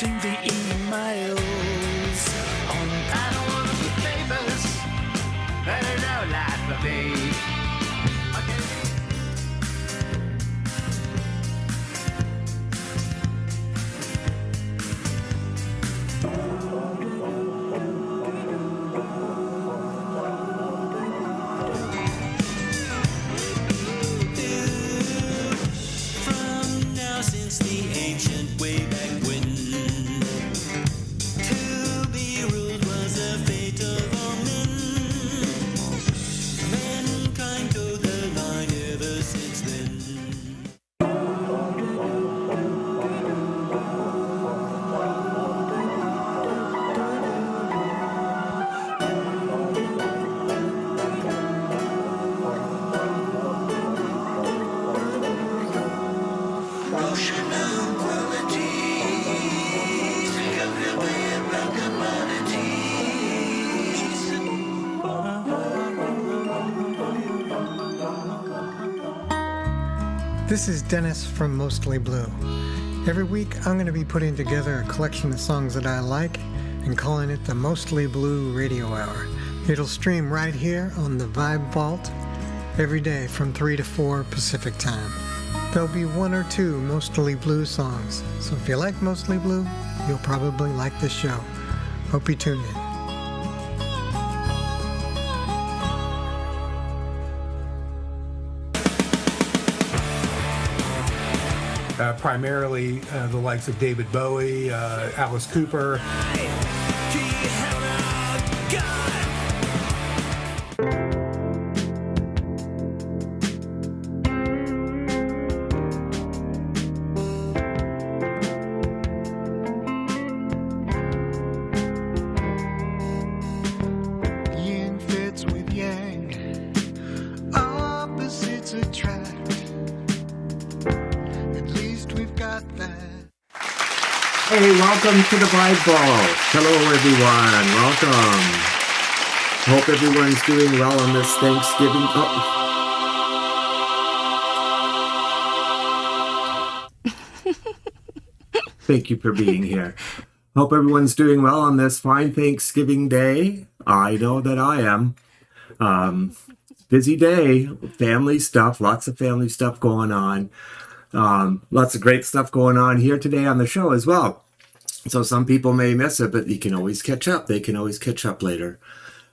writing the emails on I don't want to be famous. There's no life for me. This is Denis from MostlyBlue. Every week I'm going to be putting together a collection of songs that I like and calling it the MostlyBlue Radio Hour. It'll stream right here on the Vibe Vault every day from 3 to 4 Pacific Time. There'll be 1 or 2 MostlyBlue songs, so if you like MostlyBlue, you'll probably like this show. Hope you tune in. Primarily the likes of David Bowie, Alice Cooper. Yin fits with yang, opposites attract. Hey, welcome to the Vibe Vault. Hello, everyone. Welcome. Hope everyone's doing well on this Thanksgiving. Thank you for being here. Hope everyone's doing well on this fine Thanksgiving Day. I know that I am. Busy day, family stuff, lots of family stuff going on. Lots of great stuff going on here today on the show as well. So some people may miss it, but you can always catch up. They can always catch up later.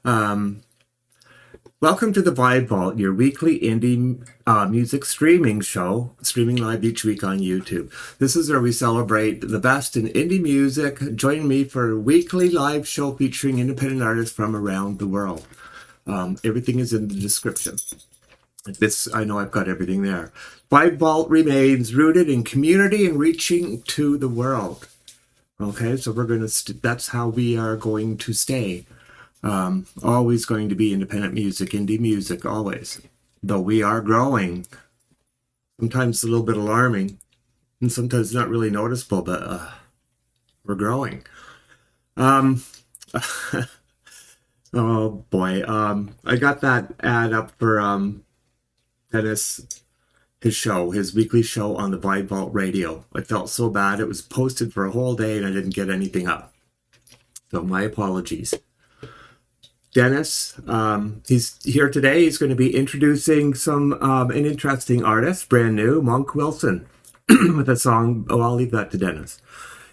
Welcome to the Vibe Vault, your weekly indie music streaming show, streaming live each week on YouTube. This is where we celebrate the best in indie music. Join me for a weekly live show featuring independent artists from around the world. Everything is in the description. I know I've got everything there. Vibe Vault remains rooted in community and reaching to the world. Okay, so we're going to, that's how we are going to stay. Always going to be independent music, indie music, always. Though we are growing. Sometimes a little bit alarming. And sometimes not really noticeable, but we're growing. Oh boy. I got that ad up for Denis, his weekly show on the Vibe Vault Radio. I felt so bad. It was posted for a whole day and I didn't get anything up. So my apologies. Denis, he's here today. He's going to be introducing an interesting artist, brand new, Monk Wilson, with a song. Oh, I'll leave that to Denis.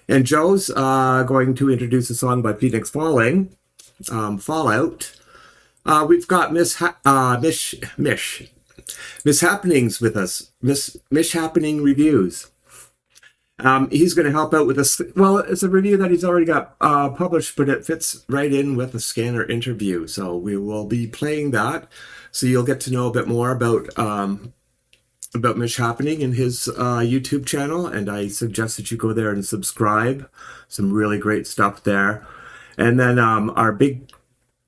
And Joe's going to introduce a song by Fenix Falling, Fallout. We've got Mishappenings with us, Mishappening Reviews. He's going to help out with a, well, it's a review that he's already got published, but it fits right in with a scanner interview. So we will be playing that. So you'll get to know a bit more about Mishappening in his YouTube channel. And I suggest that you go there and subscribe. Some really great stuff there. And then our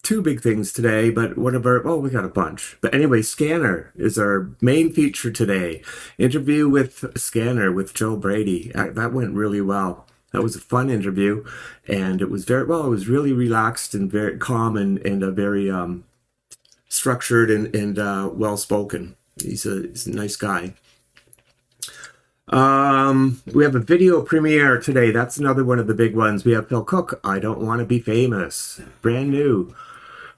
two big things today, but we got a bunch. But anyway, Scanner is our main feature today. Interview with Scanner with Joe Brady. That went really well. That was a fun interview, and it was it was really relaxed and very calm and very structured and well spoken. He's a nice guy. We have a video premiere today. That's another one of the big ones. We have Phil Cook, I Don't Want to Be Famous. Brand new.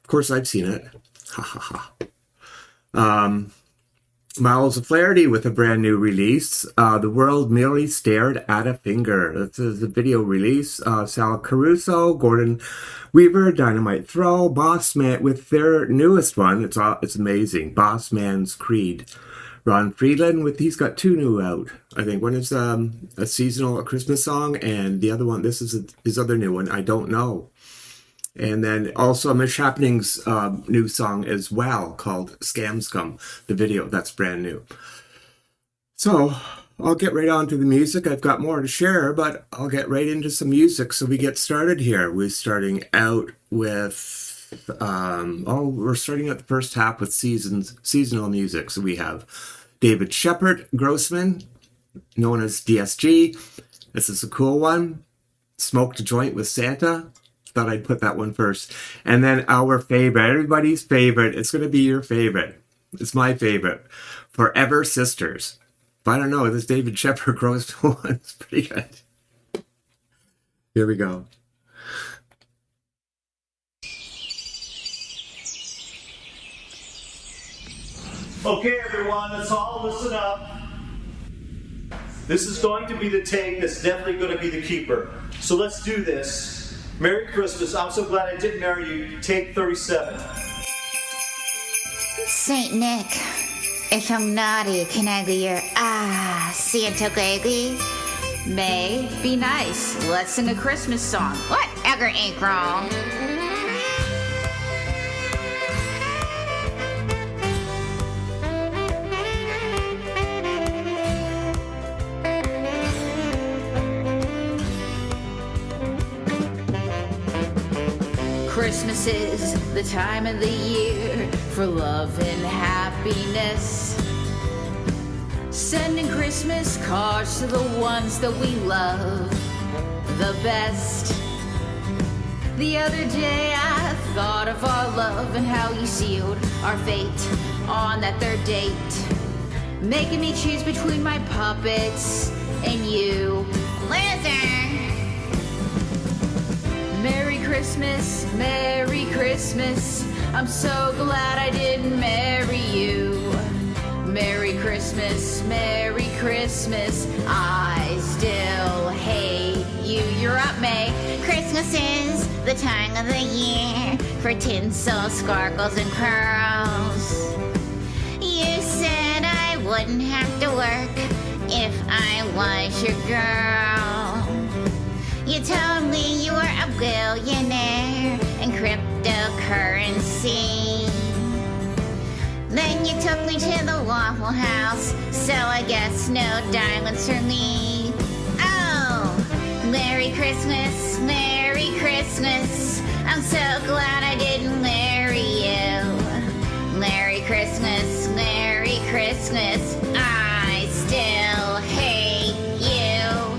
Of course, I've seen it. Ha ha ha. Myles of Flaherty with a brand new release. The World Merely Stared at a Finger. This is a video release. Sal Caruso, Gordon Weaver, Dynamite Throw, Boss Man with their newest one. It's amazing. Boss Man's Creed. Ron Friedland he's got two new out. I think one is a Christmas song, and the other one, this is his other new one, I Don't Know. And then also Mishappening's new song as well, called Scum. The video, that's brand new. So I'll get right on to the music. I've got more to share, but I'll get right into some music. So we get started here. We're starting out with, we're starting at the first half with seasonal music. So we have David Shepard, Grossman, known as DSG. This is a cool one. Smoked a Joint with Santa. Thought I'd put that one first. And then our favorite, everybody's favorite. It's going to be your favorite. It's my favorite. Forever Sisters. But I don't know, this David Shepard Grossman one is pretty good. Here we go. Okay, everyone, let's all listen up. This is going to be the take that's definitely going to be the keeper. So let's do this. Merry Christmas. I'm so glad I didn't marry you. Take 37. Saint Nick, if I'm naughty, can I be your Santa baby? May, be nice. Let's sing a Christmas song. Whatever ain't wrong. Christmas is the time of the year for love and happiness. Sending Christmas cards to the ones that we love the best. The other day I thought of our love and how you sealed our fate on that third date, making me choose between my puppets and you. Listen! Merry Christmas, Merry Christmas. I'm so glad I didn't marry you. Merry Christmas, Merry Christmas. I still hate you. You're up, May. Christmas is the time of the year for tinsel, sparkles, and curls. You said I wouldn't have to work if I was your girl. You told me you were a billionaire in cryptocurrency. Then you took me to the Waffle House, so I guess no diamonds for me. Oh, Merry Christmas, Merry Christmas. I'm so glad I didn't marry you. Merry Christmas, Merry Christmas. I still hate you.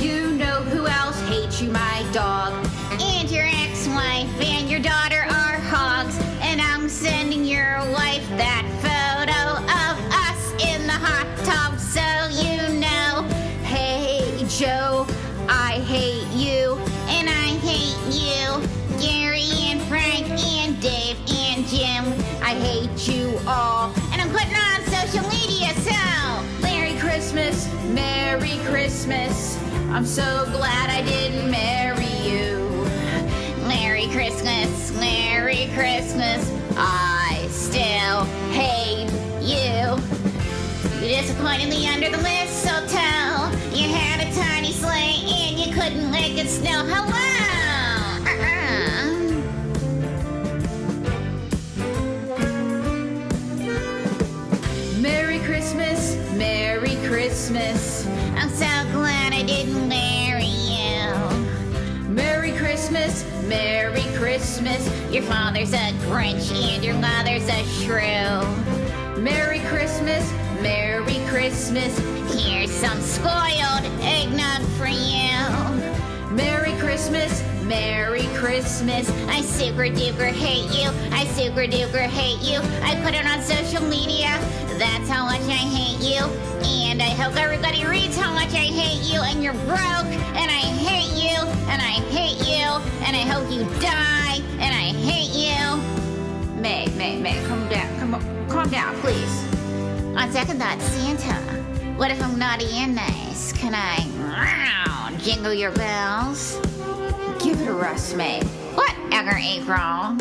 You know who else hates you, my dog. And your ex-wife and your daughter are hogs. And I'm sending your wife that photo of us in the hot tub so you know. Hey, Joe, I hate you. And I hate you. Gary and Frank and Dave and Jim. I hate you all. And I'm putting on social media, so Merry Christmas, Merry Christmas. I'm so glad I didn't marry you. Merry Christmas, Merry Christmas. I still hate you. You disappointed me under the mistletoe. You had a tiny sleigh and you couldn't make it snow. Hello! Merry Christmas, Merry Christmas. I'm so glad I didn't marry you. Merry Christmas, Merry Christmas. Your father's a Grinch and your mother's a shrew. Merry Christmas, Merry Christmas. Here's some spoiled eggnog for you. Merry Christmas, Merry Christmas. I super duper hate you. I super duper hate you. I put it on social media. That's how much I hate you. And I hope everybody reads how much I hate you, and you're broke, and I hate you, and I hate you, and I hope you die, and I hate you. May, calm down, please. On second thought, Santa, what if I'm naughty and nice? Can I jingle your bells? Give it a rest, May. Whatever, April.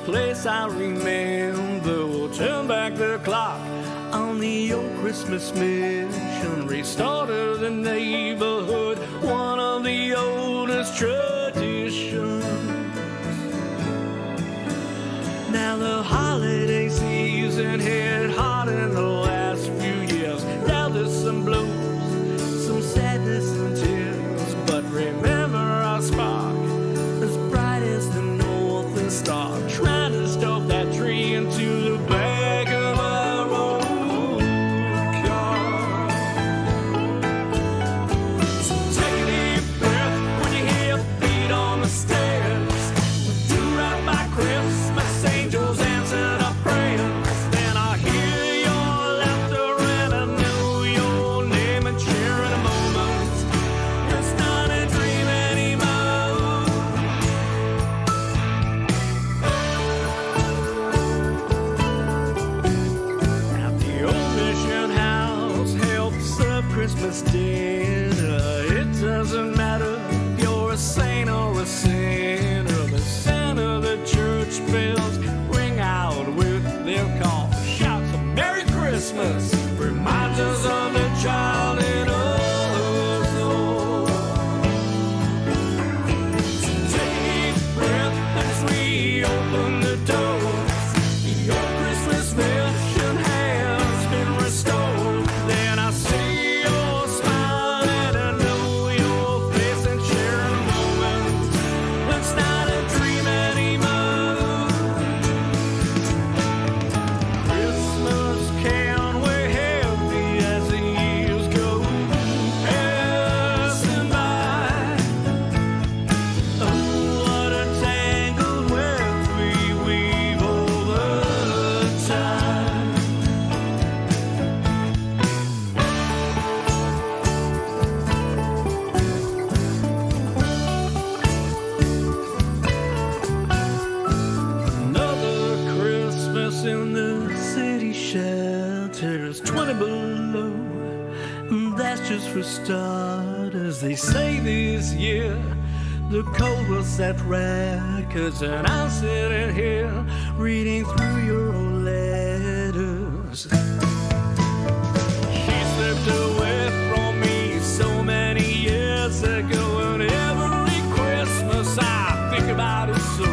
Place I remember. We'll turn back the clock on the old Christmas mission. Restore the neighborhood, one of the oldest traditions. Now the holiday season hit hard in the last few years. Now there's some blues, some sadness and tears, but remember our spark, as bright as the northern star, trying to stuff that tree into the back of a road car. So take a deep breath when you hear feet on the stairs. Do right by Christmas, angels answered our prayers. Then I hear your laughter and I know your name, and sharing a moment. It's not a dream anymore. At the old mission house, help serve Christmas dinner. It doesn't matter if you're a saint or a sinner. The sound of the church bells ring out with their call. Shouts of Merry Christmas reminds us of the child in us all. So take a deep breath as we open the doors. The old Christmas mission has been restored. Then I see your smile and I know your face, and share a moment. It's not a dream anymore. Christmas can weigh heavy as the years go passing by. Oh, what a tangled web we weave over time. Another Christmas in the city shelters, 20 below. And that's just for starters. They say this year the cold will set records, and I'm sitting here reading through your old letters. She slipped away from me so many years ago, and every Christmas I think about it so.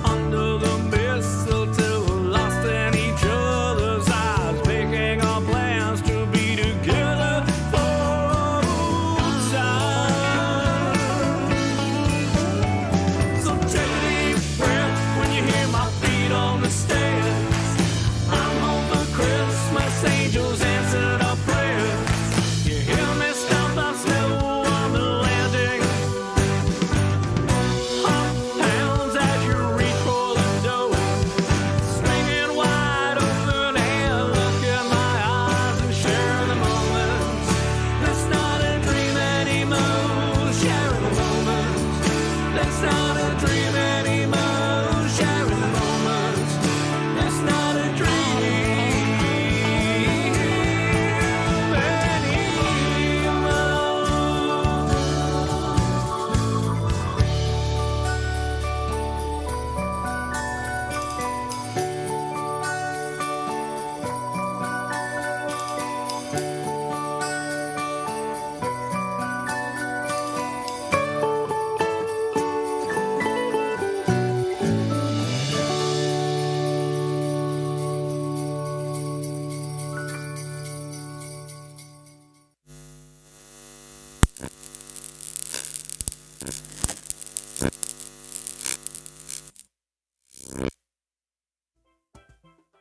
Under the mistletoe, lost in each other's eyes, making our plans to be together for all time. So take a deep breath when you hear my feet on the stairs. I'm home for Christmas, angels answered our prayers. You hear me stomp the snow on the landing. Hot pounds as you reach for the door. Swinging wide open and look in my eyes and share the moment. It's not a dream anymore. Sharing the moment. It's not a dream anymore. Sharing the moment. It's not a dream anymore.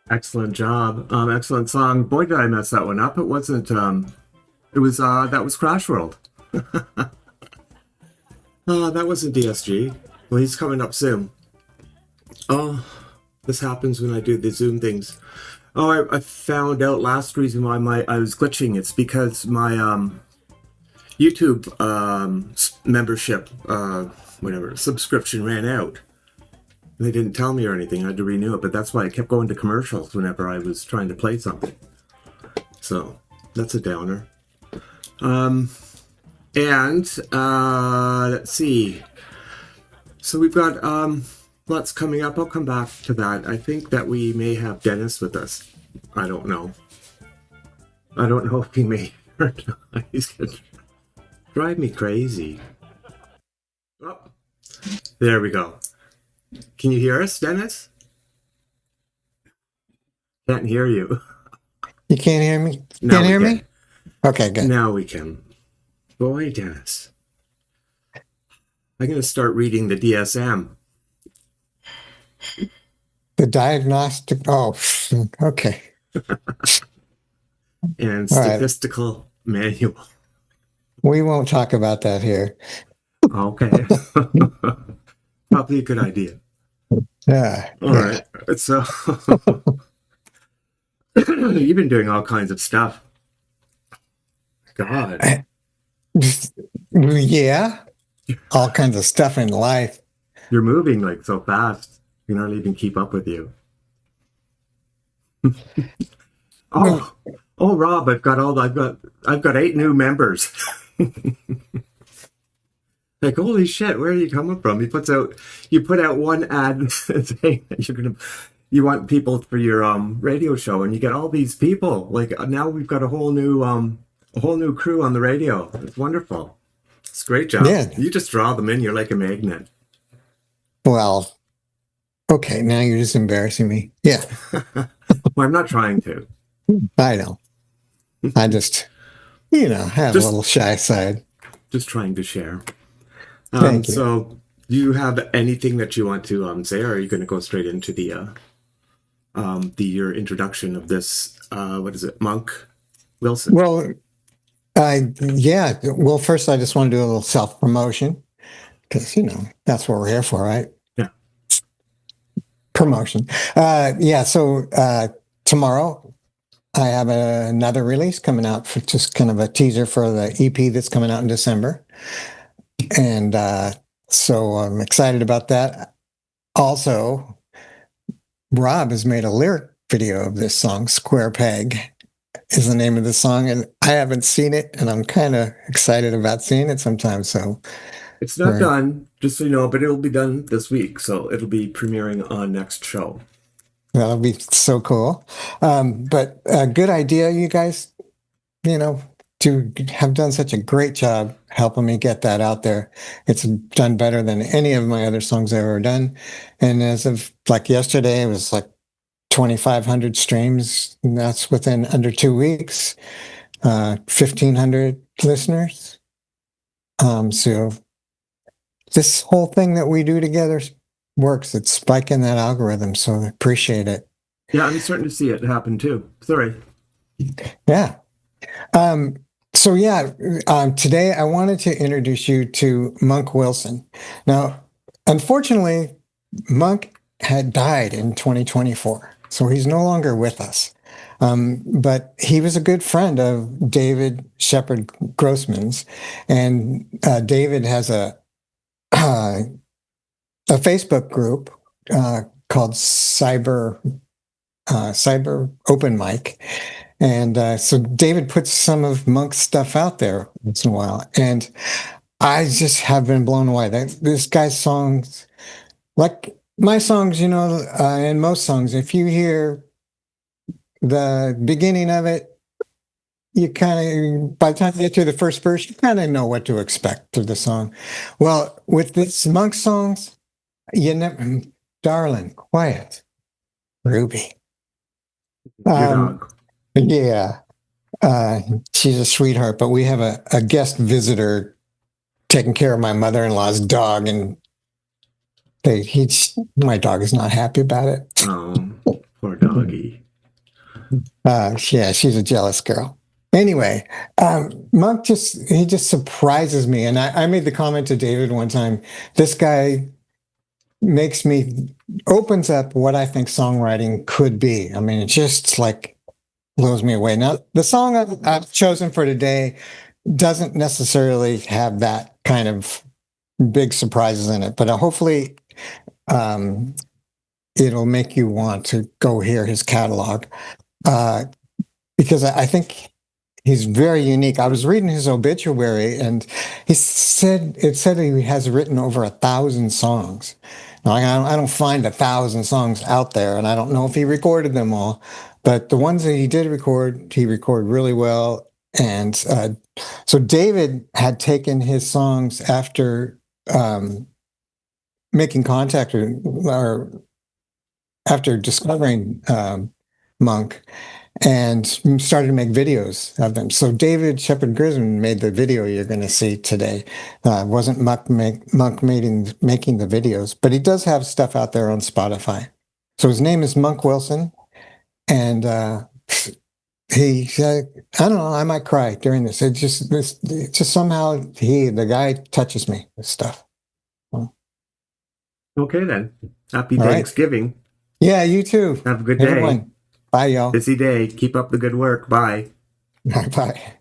Excellent job. Excellent song. Boy, did I mess that one up. It wasn't. It was. That was Crash World. That wasn't DSG. Well, he's coming up soon. Oh, this happens when I do the Zoom things. Oh, I found out last reason why I was glitching. It's because my YouTube membership, whatever subscription ran out. They didn't tell me or anything. I had to renew it, but that's why I kept going to commercials whenever I was trying to play something. So that's a downer. Let's see. So we've got lots coming up. I'll come back to that. I think that we may have Denis with us. I don't know. I don't know if he may or not. He's gonna drive me crazy. Oh, there we go. Can you hear us, Denis? Can't hear you. You can't hear me? Now Can't we hear can. me? Okay, good. Now we can. Boy, Denis. I'm going to start reading the DSM. The diagnostic. Oh, okay. And All right. statistical manual. We won't talk about that here. Okay. Probably a good idea. Yeah. All right. So you've been doing all kinds of stuff. God. Yeah. All kinds of stuff in life. You're moving like so fast. You can hardly even keep up with you. Oh, Rob, I've got 8 new members. Like, holy shit, where are you coming from? You put out one ad saying that you want people for your radio show, and you get all these people. Like, now we've got a whole new crew on the radio. It's wonderful. It's a great job. Yeah. You just draw them in. You're like a magnet. Well, okay, now you're just embarrassing me. Yeah, Well, I'm not trying to. I know. I just, have a little shy side. Just trying to share. Thank you. So, do you have anything that you want to say, or are you going to go straight into your introduction of this? What is it, Monk Wilson? Well, yeah. Well, first, I just want to do a little self promotion because that's what we're here for, right? Yeah. Promotion. Yeah. So tomorrow, I have another release coming out for just kind of a teaser for the EP that's coming out in December. And so I'm excited about that. Also, Rob has made a lyric video of this song. Square Peg is the name of the song. And I haven't seen it, and I'm kind of excited about seeing it sometime. So it's not done, just so you know, but it'll be done this week. So it'll be premiering on next show. that'll be so cool. But a good idea, you guys, to have done such a great job helping me get that out there. It's done better than any of my other songs I've ever done. And as of like yesterday, it was like 2,500 streams. And that's within under 2 weeks, 1,500 listeners. So this whole thing that we do together works. It's spiking that algorithm. So I appreciate it. Yeah, I'm starting to see it happen too. Sorry. Yeah. So yeah, today I wanted to introduce you to Monk Wilson. Now, unfortunately, Monk had died in 2024, so he's no longer with us. But he was a good friend of David Shepard Grossman's, and David has a Facebook group called Cyber Open Mic. And so David puts some of Monk's stuff out there once in a while. And I just have been blown away. This guy's songs, like my songs, and most songs, if you hear the beginning of it, you kind of, by the time you get to the first verse, you kind of know what to expect through the song. Well, with this Monk songs, you never, darling, quiet, Ruby. Your dog. Yeah. She's a sweetheart, but we have a guest visitor taking care of my mother-in-law's dog, and my dog is not happy about it. Oh, Poor doggy. Yeah, she's a jealous girl. Anyway, Monk he just surprises me. And I made the comment to David one time, this guy opens up what I think songwriting could be. I mean, it just like blows me away. Now, the song I've chosen for today doesn't necessarily have that kind of big surprises in it, but hopefully it'll make you want to go hear his catalog. Because I think he's very unique. I was reading his obituary, and it said he has written over 1,000 songs. Now, I don't find 1,000 songs out there, and I don't know if he recorded them all, but the ones that he did record, he recorded really well. And so David had taken his songs after making contact or after discovering Monk, and started to make videos of them. So David Shepard Grossman made the video you're going to see today. It wasn't Monk making the videos, but he does have stuff out there on Spotify. So his name is Monk Wilson, and he said, I don't know, I might cry during this. It just somehow the guy touches me with stuff. Okay then. Happy All right. Thanksgiving. Yeah, you too. Have a good day. Everyone. Bye, y'all. Busy day. Keep up the good work. Bye. Bye.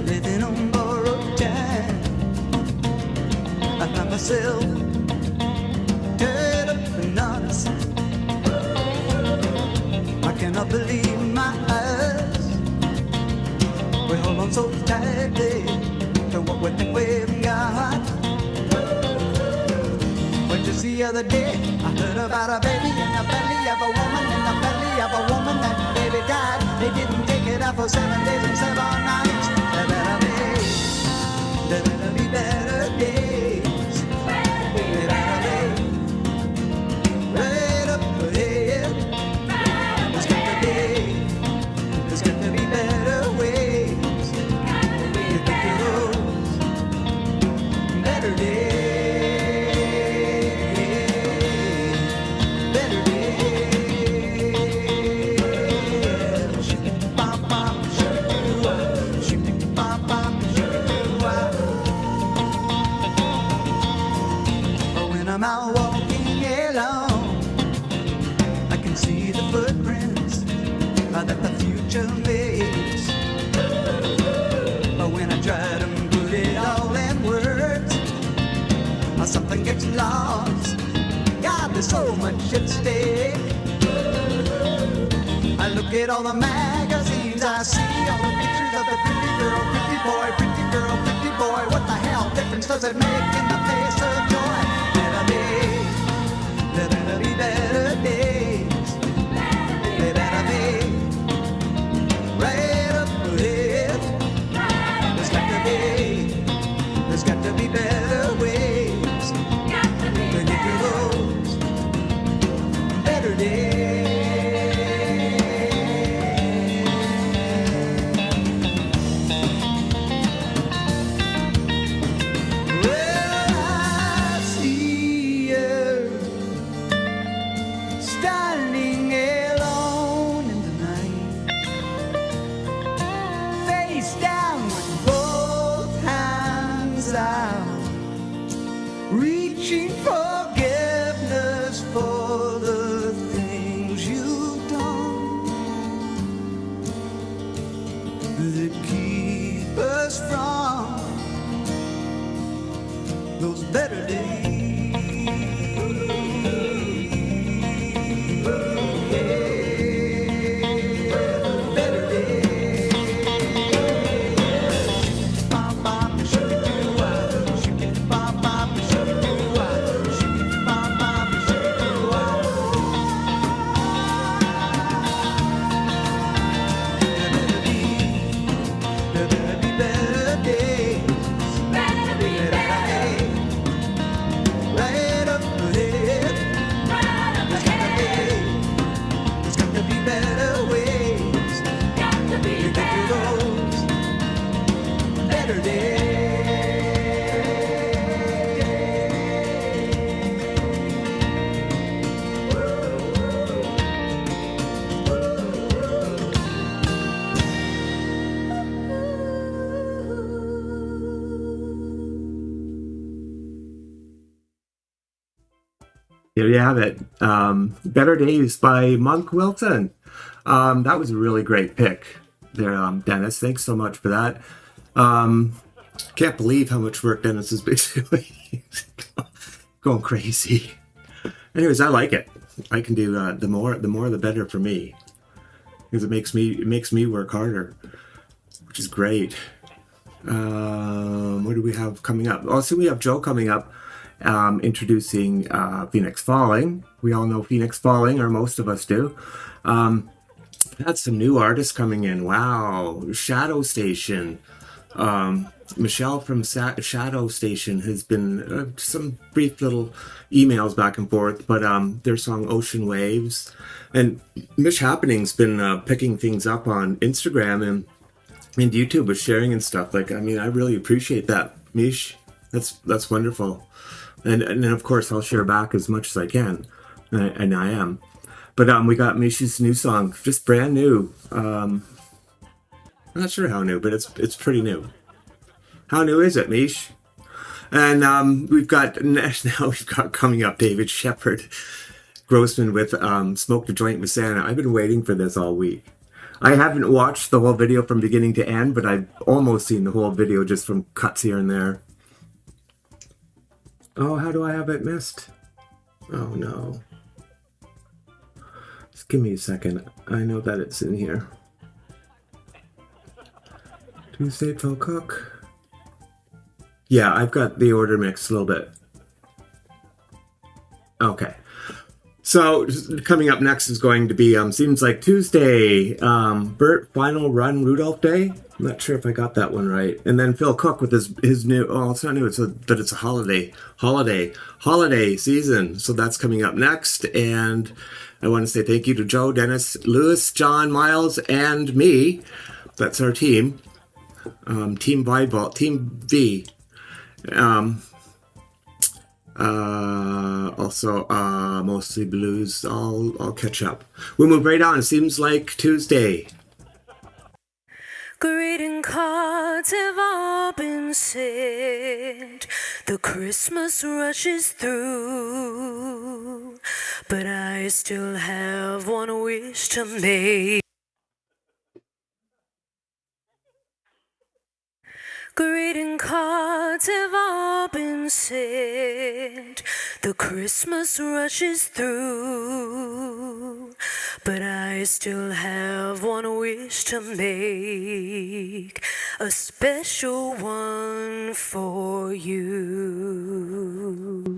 Living on borrowed time, I find myself dead up and honest. I cannot believe my eyes. We hold on so tightly to what we think we've got. But just the other day, I heard about a baby in the belly of a woman, in the belly of a woman. That baby died. They didn't take it out for 7 days and 7 nights. There better be better days. There better be right up ahead. There's got to be better ways. You think of those better days. Better days. Shoo-bop-bop, shoo-doo-wah. Shoo-bop-bop, shoo-doo-wah. But when I'm out walking alone, I can see the footprints that the future makes. But when I try to put it all in words, something gets lost. God, there's so much at stake. I look at all the magazines, I see all the pictures of the pretty girl, pretty boy, pretty girl, pretty boy. What the hell difference does it make in the face of joy? There better be better days. There better be right up ahead. There's got to be better ways to get to those better days. Well, I see you standing alone in the night, face down with both hands out, reaching forgiveness for the things There you have it. Better Days by Monk Wilson. That was a really great pick there, Dennis. Thanks so much for that. Can't believe how much work Dennis is basically going crazy. Anyways, I like it. I can do the more the better for me, because it makes me work harder, which is great. What do we have coming up? Also, we have Joe coming up, introducing Fenix Falling. We all know Fenix Falling, or most of us do. That's some new artists coming in. Wow, Shadow Station. Michelle from Shadow Station has been some brief little emails back and forth, but their song Ocean Waves. And Mishappening's been picking things up on Instagram and YouTube with sharing and stuff. Like, I mean, I really appreciate that, Mish. That's wonderful. And then, of course, I'll share back as much as I can, and I am. But we got Mish's new song, just brand new. I'm not sure how new, but it's pretty new. How new is it, Mish? And we've got coming up David Shepard, Grossman with Smoke the Joint with Santa. I've been waiting for this all week. I haven't watched the whole video from beginning to end, but I've almost seen the whole video just from cuts here and there. Oh, how do I have it missed? Oh no. Just give me a second. I know that it's in here. Tuesday, Phil Cook. Yeah, I've got the order mixed a little bit. Okay. So, coming up next is going to be, seems like Tuesday, Bert Final Run Rudolph Day. I'm not sure if I got that one right. And then Phil Cook with his new, it's not new, but it's a holiday season. So that's coming up next. And I want to say thank you to Joe, Dennis, Lewis, John, Myles, and me. That's our team. Team Volleyball, Team V. Also, Mostly Blues. I'll catch up. We'll move right on. It seems like Tuesday. Greeting cards have all been sent. The Christmas rush is through, but I still have one wish to make. Greeting cards have all been sent. The Christmas rush is through, but I still have one wish to make, a special one for you.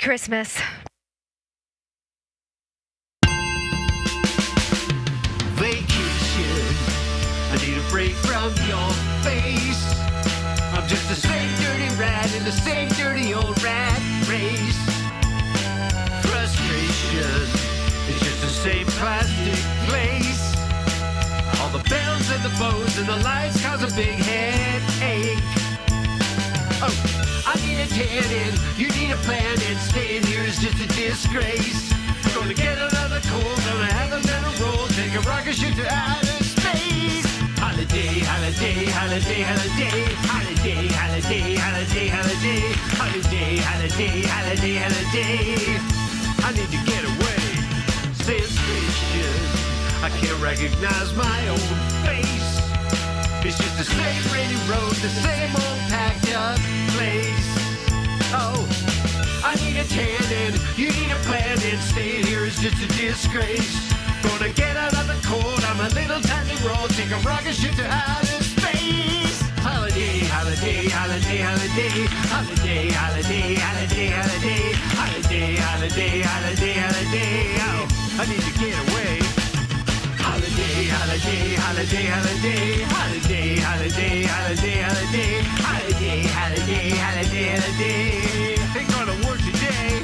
Christmas. Vacation. I need a break from your face. I'm just the same dirty rat in the same dirty old rat race. Frustration is just the same plastic place. All the bells and the bows and the lights cause a big headache. Oh, I need a tan in, you need a plan, and staying here is just a disgrace. We're gonna get another cold, gonna have a metal roll, take a rocket ship to outer space. Holiday, holiday, holiday, holiday, holiday, holiday, holiday, holiday, holiday, holiday, holiday, holiday. I need to get away. Sensation, I can't recognize my own face. It's just the same rainy road, the same old packed up place. Oh, I need a tan in, you need a plan, and staying here is just a disgrace. Gonna get out of the cold, I'm a little tiny roll, take a rocket ship to outer space. Holiday, holiday, holiday, holiday, holiday, holiday, holiday, holiday, holiday, holiday, holiday, holiday. Oh, I need to get away. Holiday, holiday, holiday, holiday, holiday, holiday, holiday, holiday, holiday, holiday, holiday, holiday. Ain't gonna work today.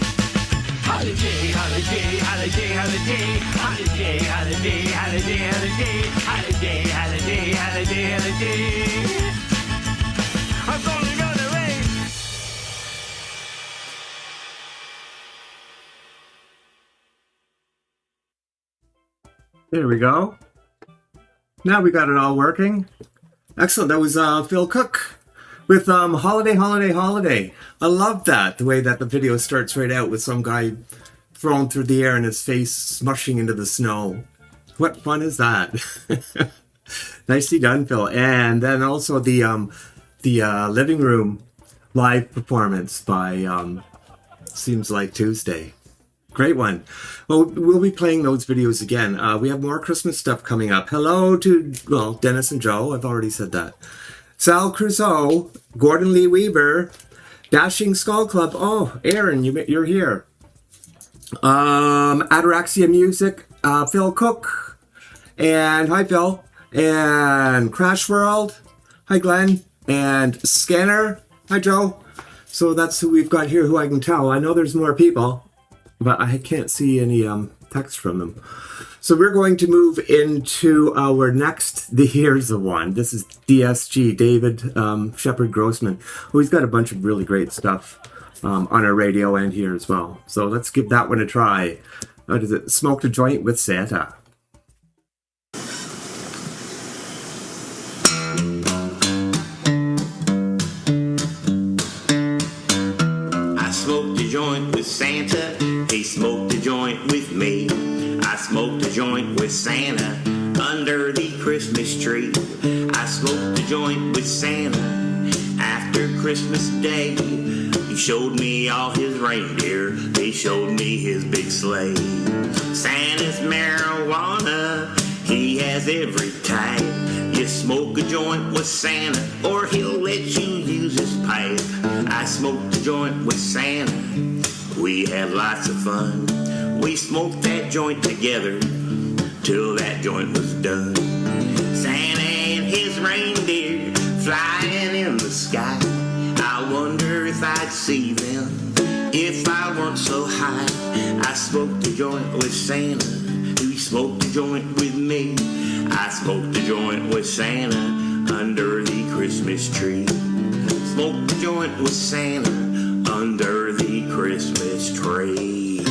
Holiday, holiday, holiday, holiday, holiday, holiday, holiday, holiday, holiday, holiday, holiday, holiday. I'm gonna rain. There we go. Now we got it all working. Excellent. That was Phil Cook with Holiday, Holiday, Holiday. I love that, the way that the video starts right out with some guy thrown through the air and his face smushing into the snow. What fun is that? Nicely done, Phil. And then also the living room live performance by Seems Like Tuesday. Great one. Well, we'll be playing those videos again. We have more Christmas stuff coming up. Hello to, well, Dennis and Joe. I've already said that. Sal Caruso, Gordon Lee Weaver, Dashing Skull Club. Oh, Aaron, you're here. Ataraxia Music, Phil Cook, and hi, Phil. And Crash World. Hi, Glenn. And Scanner. Hi, Joe. So that's who we've got here, who I can tell. I know there's more people, but I can't see any text from them. So we're going to move into our next, here's the one. This is DSG, David Shepard Grossman, who he's got a bunch of really great stuff on our radio and here as well. So let's give that one a try. What is it? Smoked a Joint with Santa. I smoked a joint with Santa, he smoked a joint with me. I smoked a joint with Santa under the Christmas tree. I smoked a joint with Santa after Christmas Day. He showed me all his reindeer, he showed me his big sleigh. Santa's marijuana, he has every type. You smoke a joint with Santa or he'll let you use his pipe. I smoked a joint with Santa, we had lots of fun. We smoked that joint together till that joint was done. Santa and his reindeer flying in the sky. I wonder if I'd see them if I weren't so high. I smoked a joint with Santa, he smoked a joint with me. I smoked a joint with Santa under the Christmas tree. Smoked a joint with Santa under the Christmas tree.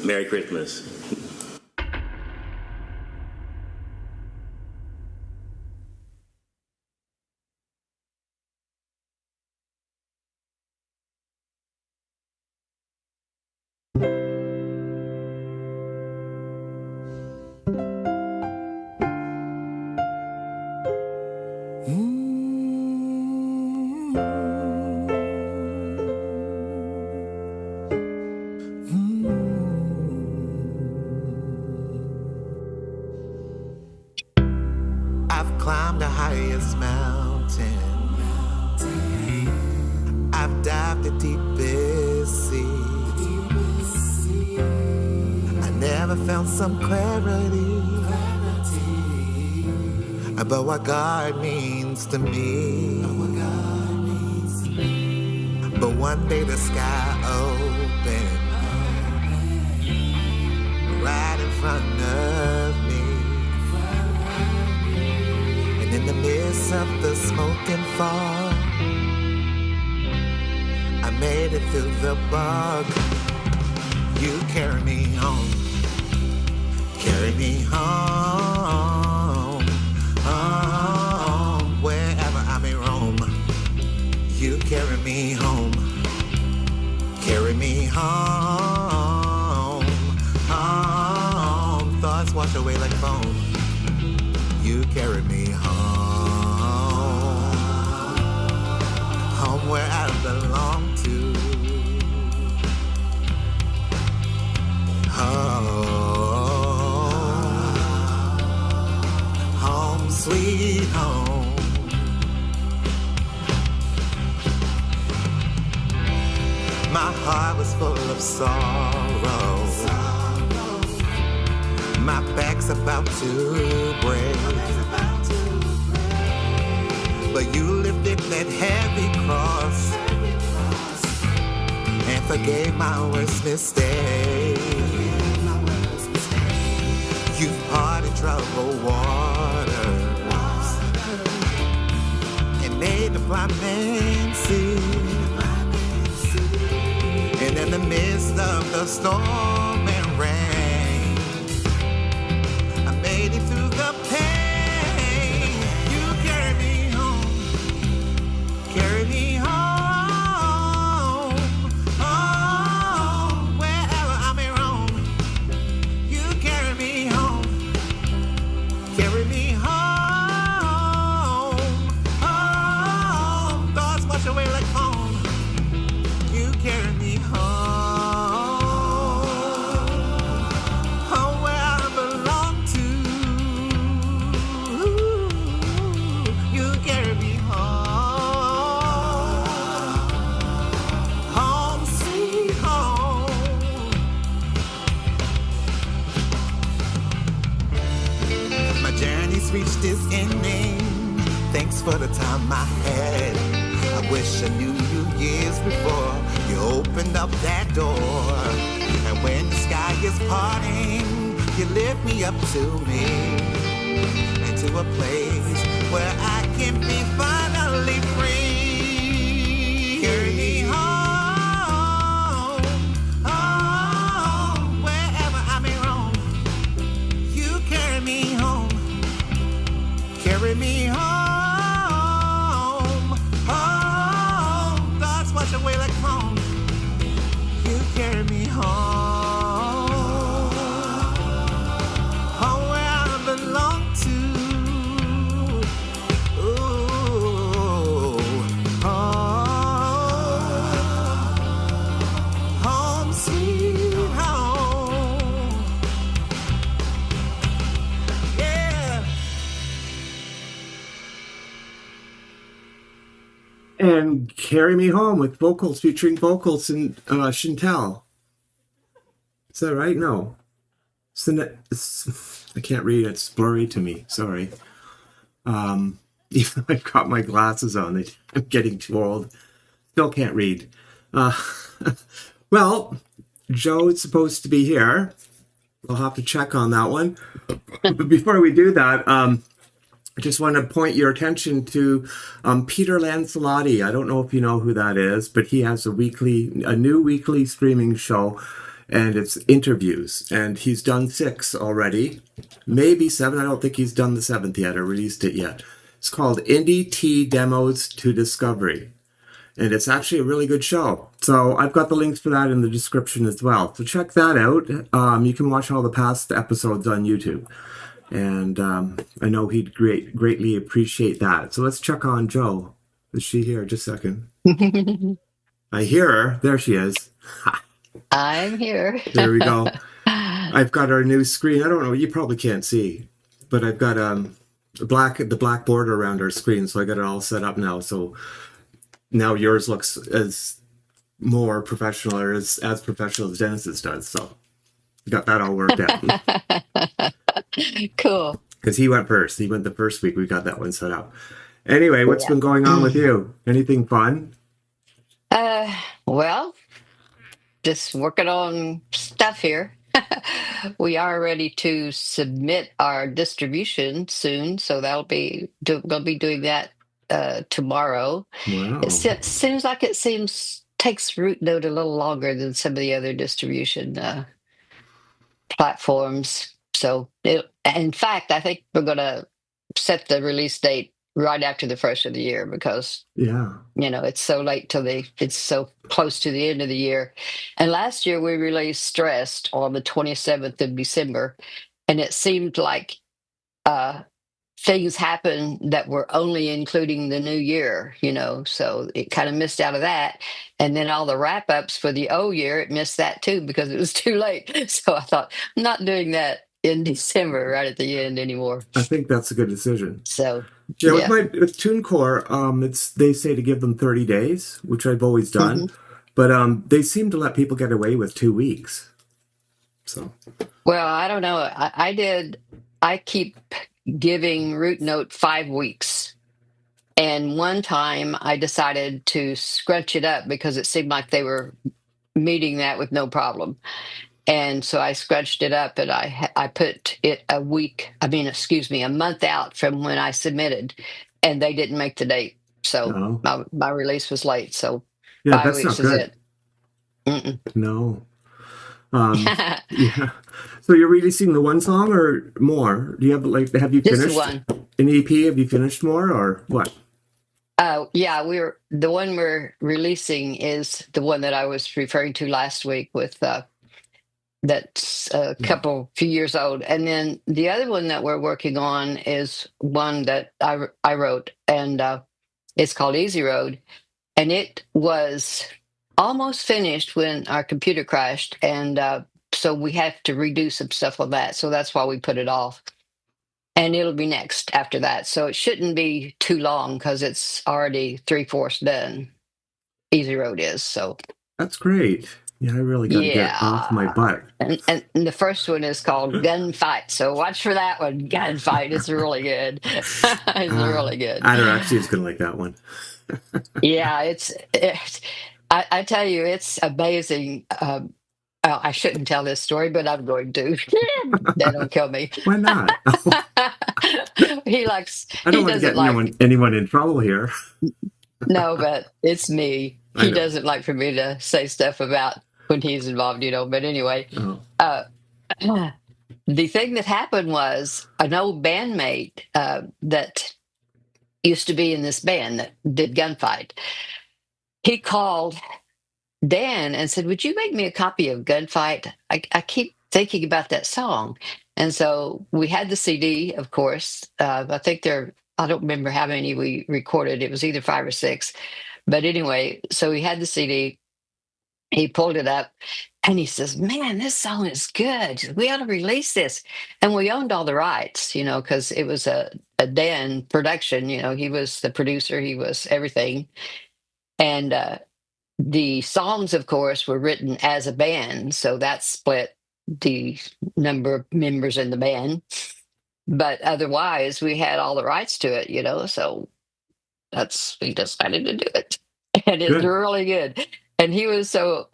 Merry Christmas. Climbed the highest mountain, the deepest sea. I never found some clarity about what God means to me. But one day the sky opened right in front of me. And in the midst of the smoke and fog, I made it through the bog. You carry me home. Carry me home. Home. Wherever I may roam. You carry me home. Carry me home. Home. Thoughts wash away like foam. You carry me home. Home where I belong to. Home, sweet home. My heart was full of sorrow. My back's about to break. But you lifted that heavy cross and forgave my worst mistake. You parted troubled waters and made the blind man see. And in the midst of the storm and rain, I made it through the pain. You carry me home, carry me home, home, wherever I may roam. You carry me home, carry me home, home. Thoughts wash away like foam. You carry me home, home where I belong to. You carry me home, home sweet home. My journey's reached its ending. Thanks for the time I had. I wish I knew you years before you opened up that door. And when the sky is parting, you lift me up to me, into a place where I can be finally free. Carry me home, home, wherever I may roam. You carry me home, carry me home. Wash away like foam. You carry me home, home where I belong to. Ooh, home, sweet home. Yeah. And Carry Me Home with vocals featuring vocals and Chantel. Is that right? No. I can't read. It's blurry to me. Sorry. Even though I've got my glasses on, I'm getting too old. Still can't read. Well, Joe is supposed to be here. We'll have to check on that one. But before we do that, I just want to point your attention to Peter Lancelotti. I don't know if you know who that is, but he has a new weekly streaming show, and it's interviews. And he's done 6 already, maybe 7. I don't think he's done the 7th yet or released it yet. It's called Indie Tea Demos to Discovery. And it's actually a really good show. So I've got the links for that in the description as well. So check that out. You can watch all the past episodes on YouTube. And I know he'd greatly appreciate that. So let's check on Jo. Is she here? Just a second. I hear her. There she is. I'm here. There we go. I've got our new screen. I don't know. You probably can't see. But I've got the black border around our screen. So I got it all set up now. So now yours looks as more professional or as professional as Dennis's does. So we got that all worked out. Cool. Because he went first. He went the first week. We got that one set up. Anyway, what's Yeah. been going on with you? Anything fun? Well, just working on stuff here. We are ready to submit our distribution soon, so we'll be doing that tomorrow. Wow. Seems like takes root node a little longer than some of the other distribution platforms. So, in fact, I think we're going to set the release date right after the first of the year because Yeah. it's so late it's so close to the end of the year. And last year we released Stressed on the 27th of December, and it seemed like things happened that were only including the new year, so it kind of missed out of that. And then all the wrap ups for the old year, it missed that too because it was too late. So I thought, I'm not doing that in December right at the end anymore. I think that's a good decision. So yeah, with TuneCore, they say to give them 30 days, which I've always done, but they seem to let people get away with 2 weeks. So, well, I don't know. I keep giving root note 5 weeks, and one time I decided to scrunch it up because it seemed like they were meeting that with no problem. And so I scrunched it up and I put it a month out from when I submitted, and they didn't make the date. So my release was late. So yeah, 5 that's weeks not is good. it. Mm-mm. No. Yeah. So you're releasing the one song or more? Do you have you Just finished one. an EP? Have you finished more or what? Yeah, the one we're releasing is the one that I was referring to last week with that's a few years old. And then the other one that we're working on is one that I wrote, and it's called Easy Road. And it was almost finished when our computer crashed. And so we have to redo some stuff on that. So that's why we put it off. And it'll be next after that. So it shouldn't be too long because it's already 3/4 done. Easy Road is. So that's great. Yeah, I really got to get off my butt. And the first one is called Gunfight. So watch for that one. Gunfight. It's really good. It's really good. Adder actually is going to like that one. Yeah, I tell you, it's amazing. I shouldn't tell this story, but I'm going to. That don't kill me. Why not? He likes. I don't want to get anyone in trouble here. No, but it's me. He doesn't like for me to say stuff about when he's involved, But anyway, the thing that happened was an old bandmate that used to be in this band that did Gunfight. He called Dan and said, "Would you make me a copy of Gunfight? I keep thinking about that song." And so we had the CD, of course. I think I don't remember how many we recorded. It was either 5 or 6. But anyway, so he had the CD. He pulled it up and he says, "Man, this song is good. We ought to release this." And we owned all the rights, because it was a Dan production. He was the producer, he was everything. And the songs, of course, were written as a band. So that split the number of members in the band. But otherwise, we had all the rights to it, So we decided to do it. And it's really good. And he was so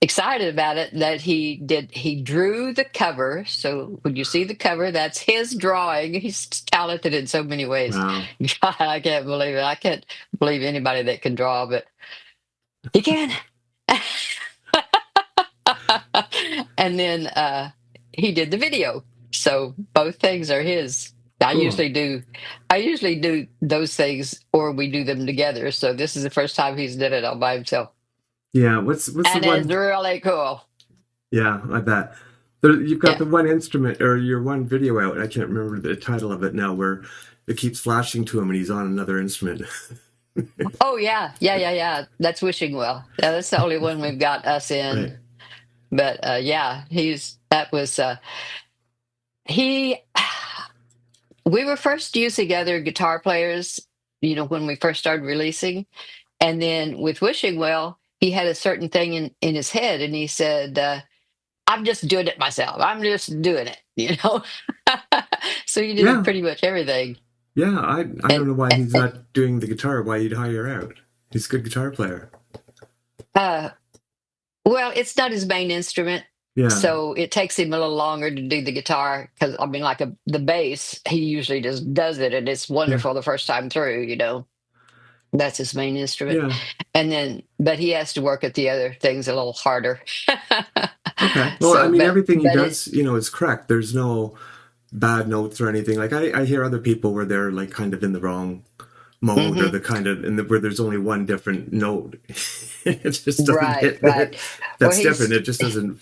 excited about it that he drew the cover. So when you see the cover, that's his drawing. He's talented in so many ways. Wow. God, I can't believe it. I can't believe anybody that can draw, but he can. And then he did the video. So both things are his. I usually do those things, or we do them together. So this is the first time he's done it all by himself. Yeah, what's the one? It's really cool. Yeah, I bet. You've got the one instrument or your one video out. I can't remember the title of it now, where it keeps flashing to him and he's on another instrument. Oh yeah. That's Wishing Well. Yeah, that's the only one we've got us in. Right. But we were first using other guitar players, when we first started releasing. And then with Wishing Well, he had a certain thing in his head, and he said, I'm just doing it myself. I'm just doing it, you know? So he did Yeah. pretty much everything. Yeah, I don't And, know why he's not doing the guitar, why you'd hire out. He's a good guitar player. well, it's not his main instrument. Yeah. So it takes him a little longer to do the guitar because, I mean, like the bass, he usually just does it and it's wonderful the first time through, you know. That's his main instrument. Yeah. And then, but he has to work at the other things a little harder. Okay. Well, So, I mean, but- everything he but does, is correct. There's no bad notes or anything. Like I hear other people where they're like kind of in the wrong mode or the kind of where there's only one different note. It just doesn't hit. Right. That's Well, different. It just doesn't.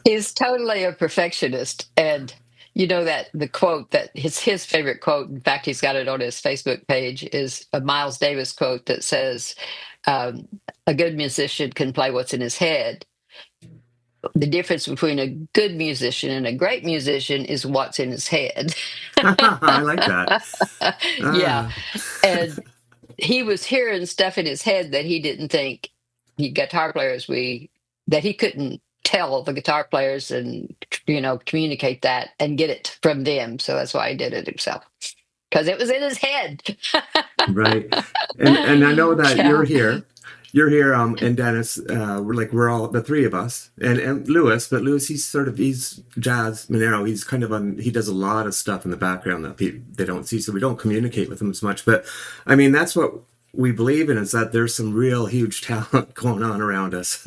He's totally a perfectionist. And you know that the quote that his favorite quote, in fact, he's got it on his Facebook page, is a Miles Davis quote that says, a good musician can play what's in his head. The difference between a good musician and a great musician is what's in his head. I like that. Yeah. And he was hearing stuff in his head that he didn't think guitar players that he couldn't tell the guitar players and communicate that and get it from them. So that's why he did it himself, because it was in his head. Right. And I know that Yeah. you're here and Dennis, we're all the three of us and Lewis, but Lewis, he's jazz Monero. He's kind of he does a lot of stuff in the background that they don't see, so we don't communicate with him as much. But I mean, that's what we believe in, is that there's some real huge talent going on around us.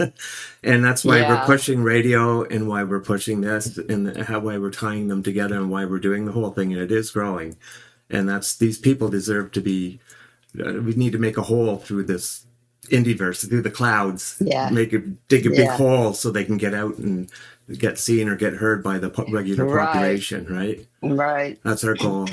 And that's why we're pushing radio and why we're pushing this and why we're tying them together and why we're doing the whole thing. And it is growing. And these people deserve to be, we need to make a hole through this indieverse, through the clouds, dig a big hole so they can get out and get seen or get heard by the regular population, right? Right. That's our goal.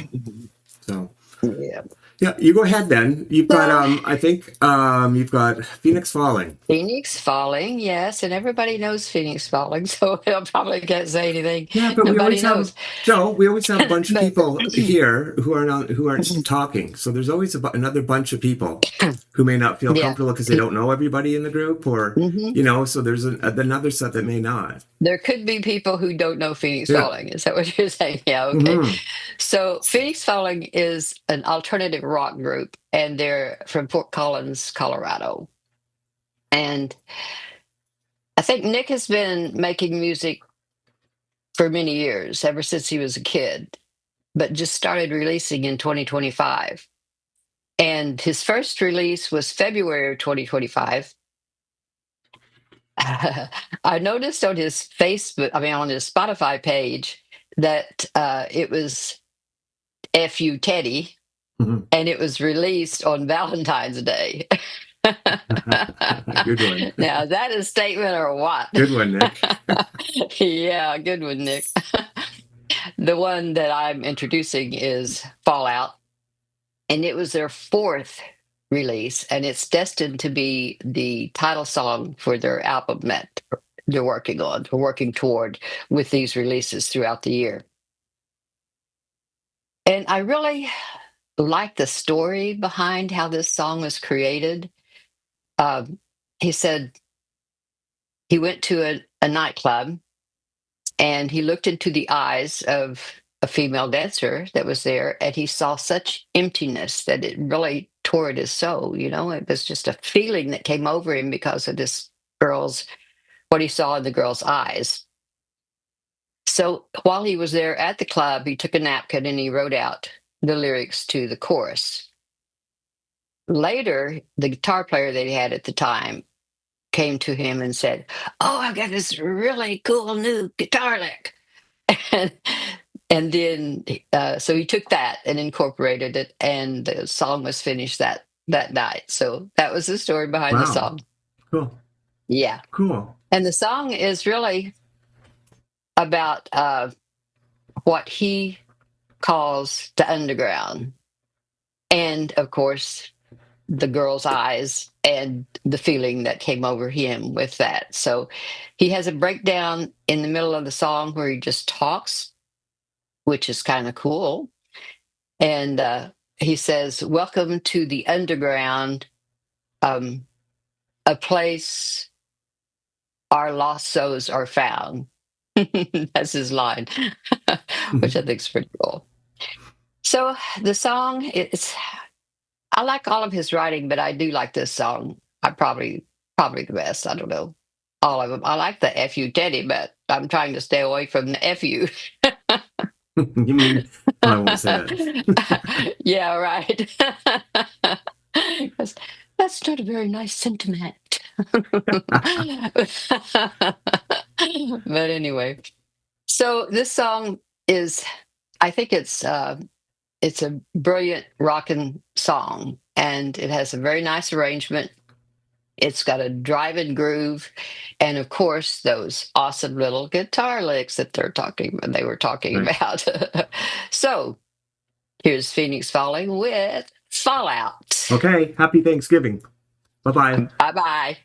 So, Yeah. yeah, you go ahead then. You've got, I think, you've got Fenix Falling. Fenix Falling, yes, and everybody knows Fenix Falling, so I probably can't say anything. Yeah, but Nobody knows. we always have a bunch of people here who aren't talking. So there's always another bunch of people who may not feel comfortable because they don't know everybody in the group, or so there's another set that may not. There could be people who don't know Fenix Falling. Is that what you're saying? Yeah, okay. So Fenix Falling is an alternative rock group, and they're from Fort Collins, Colorado. And I think Nick has been making music for many years, ever since he was a kid, but just started releasing in 2025. And his first release was February of 2025. I noticed on his on his Spotify page that it was F.U. Teddy, and it was released on Valentine's Day. Good one. Now, is that a statement or what? Good one, Nick. Yeah, good one, Nick. The one that I'm introducing is Fallout, and it was their fourth release, and it's destined to be the title song for their album that they're working toward with these releases throughout the year. And I really like the story behind how this song was created. He said he went to a nightclub and he looked into the eyes of a female dancer that was there, and he saw such emptiness that it really tore at his soul. It was just a feeling that came over him because of what he saw in the girl's eyes. So while he was there at the club, he took a napkin and he wrote out the lyrics to the chorus. Later, the guitar player that he had at the time came to him and said, "Oh, I've got this really cool new guitar lick." And then, so he took that and incorporated it, and the song was finished that night. So that was the story behind the song. Cool. Yeah. Cool. And the song is really about what he calls the underground. And, of course, the girl's eyes and the feeling that came over him with that. So he has a breakdown in the middle of the song where he just talks, which is kind of cool. And he says, "Welcome to the underground a place our lost souls are found. That's his line, which I think is pretty cool. So the song, I like all of his writing, but I do like this song. I probably the best. I don't know. All of them. I like the FU Teddy, but I'm trying to stay away from the FU. You mean I won't say that. Yeah, right. 'Cause that's not a very nice sentiment. But anyway, so this song is, I think it's a brilliant rockin' song, and it has a very nice arrangement. It's got a driving groove, and of course those awesome little guitar licks that they were talking Right. about. So here's Phoenix Falling with Fallout. Okay, happy Thanksgiving. Bye-bye. Bye-bye.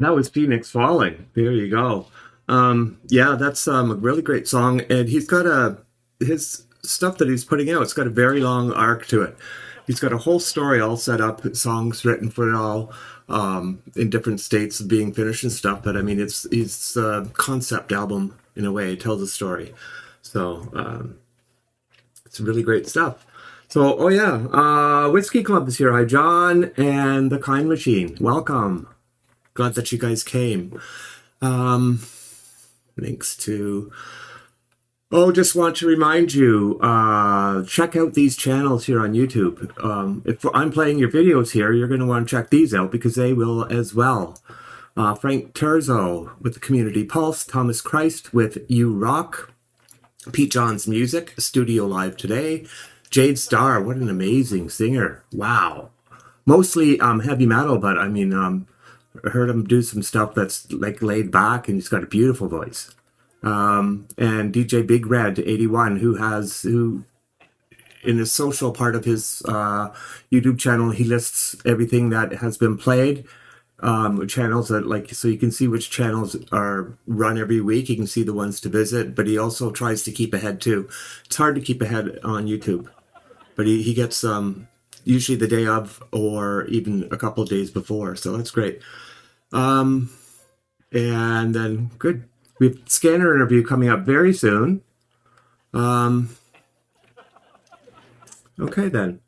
That was Phoenix Falling. There you go. Yeah, that's a really great song, and he's got his stuff that he's putting out. It's got a very long arc to it. He's got a whole story all set up, songs written for it all, in different states of being finished and stuff. But I mean, it's a concept album in a way. It tells a story. So it's really great stuff. So, oh yeah, Whiskey Club is here. Hi, John and the Kind Machine. Welcome. Glad that you guys came. Links to... Oh, just want to remind you, check out these channels here on YouTube. If I'm playing your videos here, you're going to want to check these out because they will as well. Frank Terzo with the Community Pulse, Thomas Christ with You Rock, Pete John's Music, Studio Live Today, Jade Starr, what an amazing singer. Wow. Mostly heavy metal, but I mean, I heard him do some stuff that's like laid back, and he's got a beautiful voice. And DJ Big Red 81, who in the social part of his YouTube channel, he lists everything that has been played, channels that, like, so you can see which channels are run every week. You can see the ones to visit, but he also tries to keep ahead too. It's hard to keep ahead on YouTube, but he gets usually the day of or even a couple of days before, so that's great. And then good. We have a scanner interview coming up very soon. Okay, then.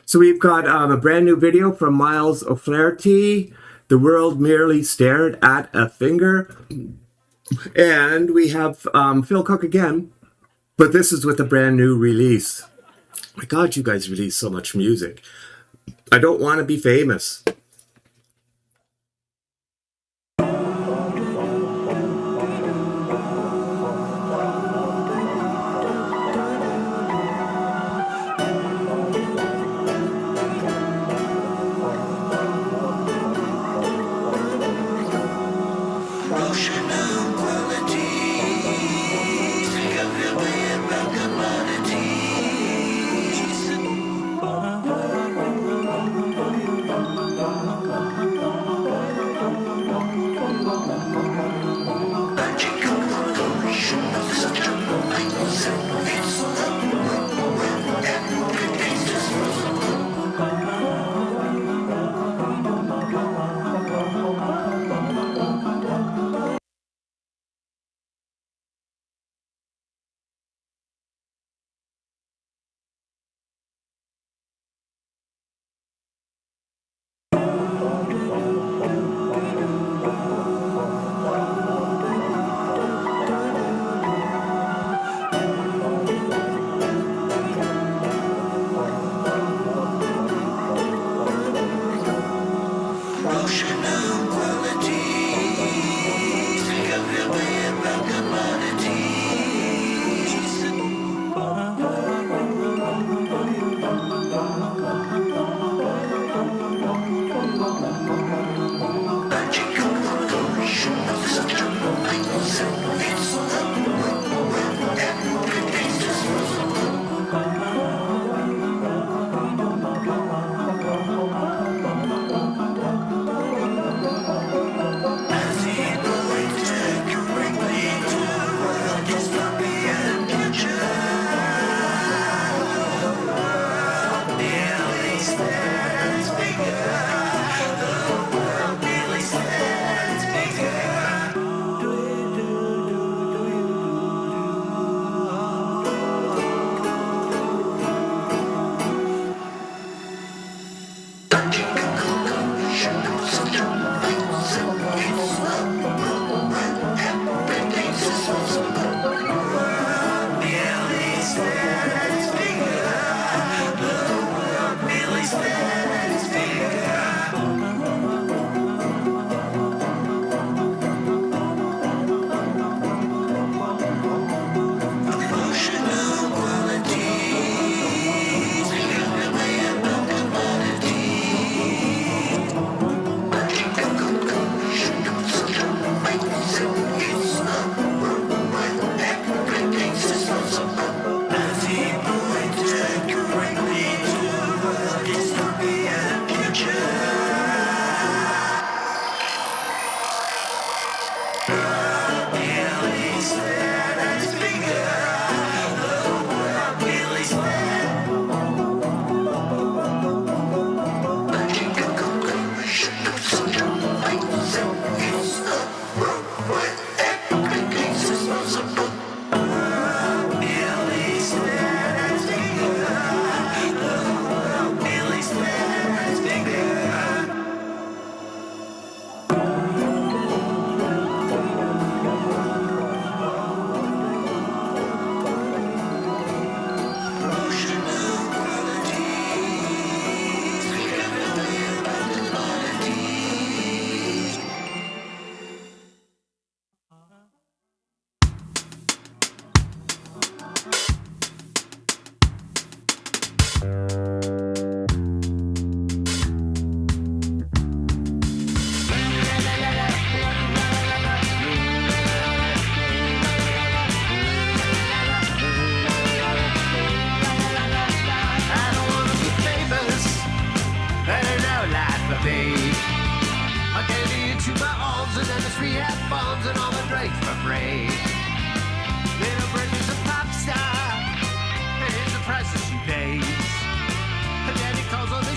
So we've got a brand new video from Myles O'Flaherty. The world merely stared at a finger. And we have Phil Cook again. But this is with a brand new release. My God, you guys release so much music. I don't want to be famous.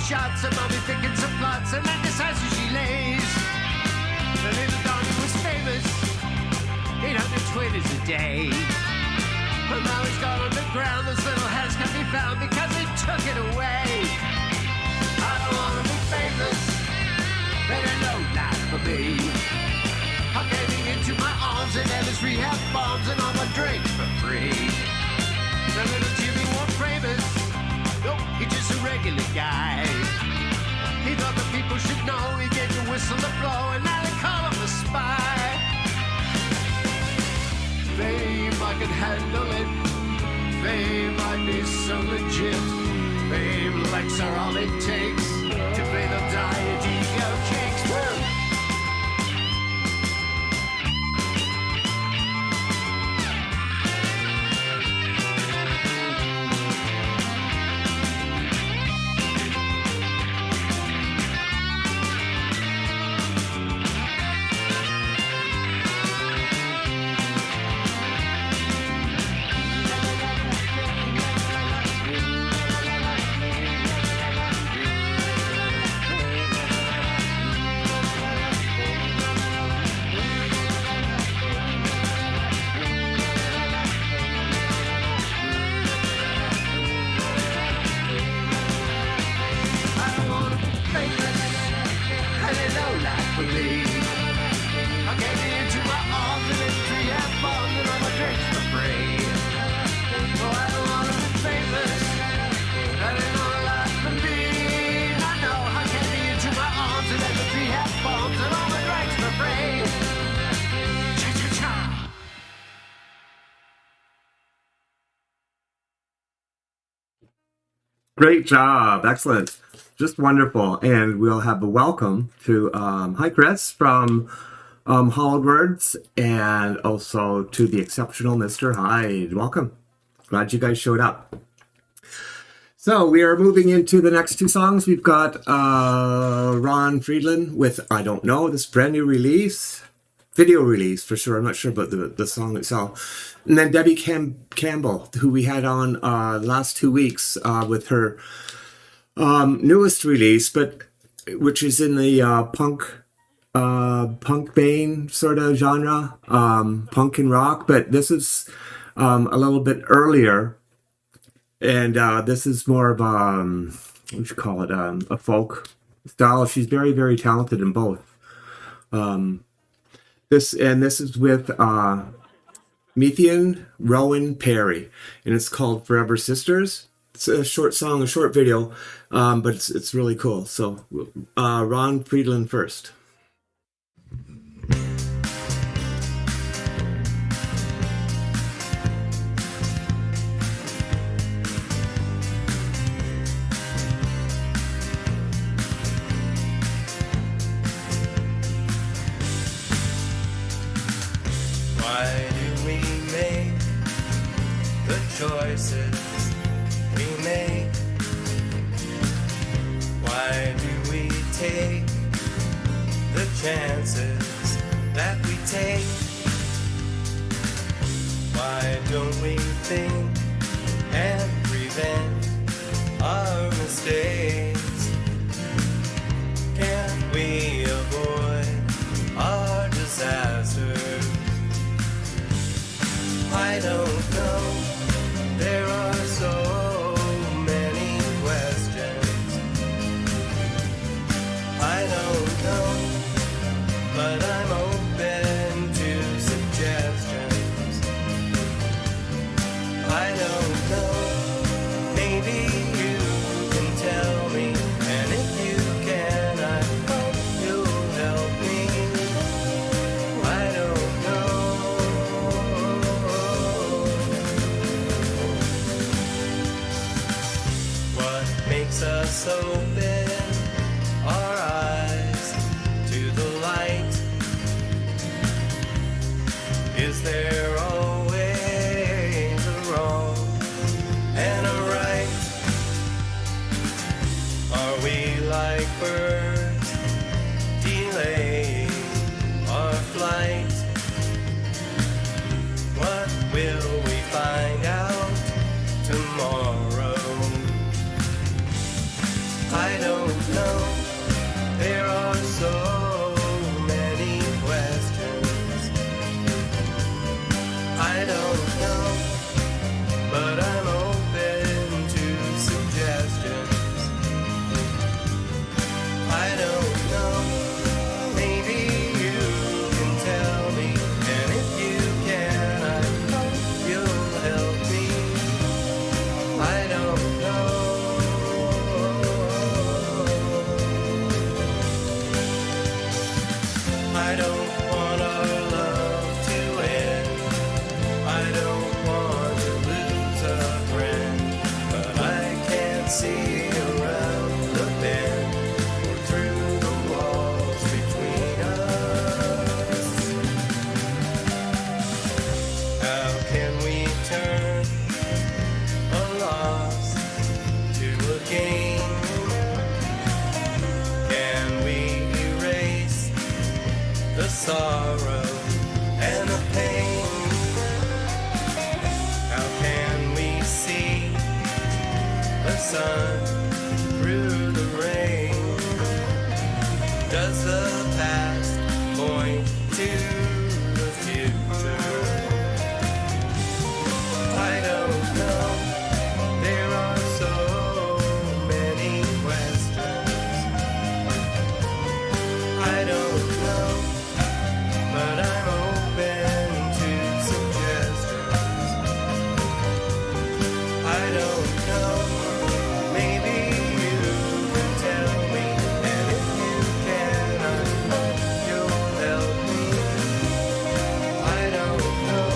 Shots and mommy thinking some plots and then decides who she lays. The little Donnie was famous, 800 twitters a day. But now he's gone underground, this little house can be found because they took it away. I don't wanna be famous, there ain't no life for me. I'm getting into my arms and Ellis rehab bombs and all my drinks for free. The little Jimmy wasn't famous, nope, he's just a regular guy. He thought the people should know he gave the whistle to blow, and now they call him the spy. Fame, I can handle it. Fame, I'd be so legit. Fame, likes are all it takes to pay the diet ego kicks. Woo! Great job. Excellent. Just wonderful. And we'll have a welcome to, hi, Chris, from Hollowed Words, and also to the exceptional Mr. Hyde. Welcome. Glad you guys showed up. So we are moving into the next two songs. We've got Ron Friedland with I Don't Know, this brand new release. Video release for sure. I'm not sure about the song itself. And then Debbie Campbell, who we had on last 2 weeks with her newest release, but which is in the punk bane sort of genre, punk and rock. But this is a little bit earlier, and this is more of what would you call it, a folk style. She's very, very talented in both. This is with Methian Rowan Perry, and it's called Forever Sisters. It's a short song, a short video, but it's really cool. So Ron Friedland first. Why do we make the choices we make? Why do we take the chances that we take? Why don't we think and prevent our mistakes? Can't we avoid our disasters? I don't know, there are so many questions. I don't know, but I'm open to suggestions. I don't know, maybe you can tell me, and if you can, I hope you'll help me. I don't know. Let's open our eyes to the light. Is there always a wrong and a right? Are we like birds delaying our flight? What will we find out tomorrow? I don't know. There are so many questions. I don't know, but I'm open to suggestions. I don't know. Maybe you can tell me, and if you can, I hope you'll help me. I don't know. I don't want our love to end. I don't want to lose a friend, but I can't see around the bend or through the walls between us. How can we turn a loss to a gain? Can we erase the sorrow and the pain? How can we see the sun through the rain? Does the past point to the future? I don't know. There are so many questions. I don't know, but I'm open to suggestions. I don't know. Maybe you can tell me, and if you can, I hope you'll help me. I don't know.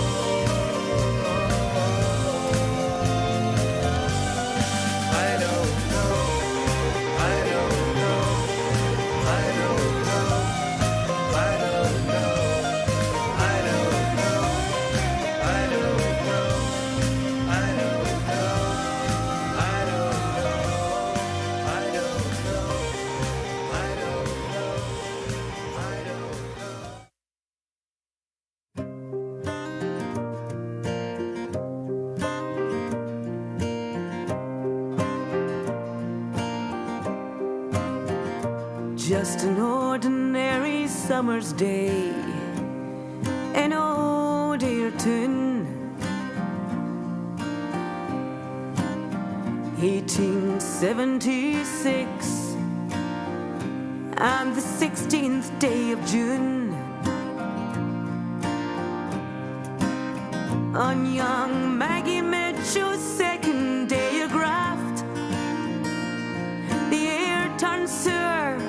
I don't know. I don't know. I don't know. I don't know. I don't know. I don't know. I don't know. I don't know. I don't know. I don't know. I don't know. Just an ordinary summer's day in old Ayrton, 1876, on the 16th day of June. On young Maggie Mitchell's second day of graft, the air turned sour.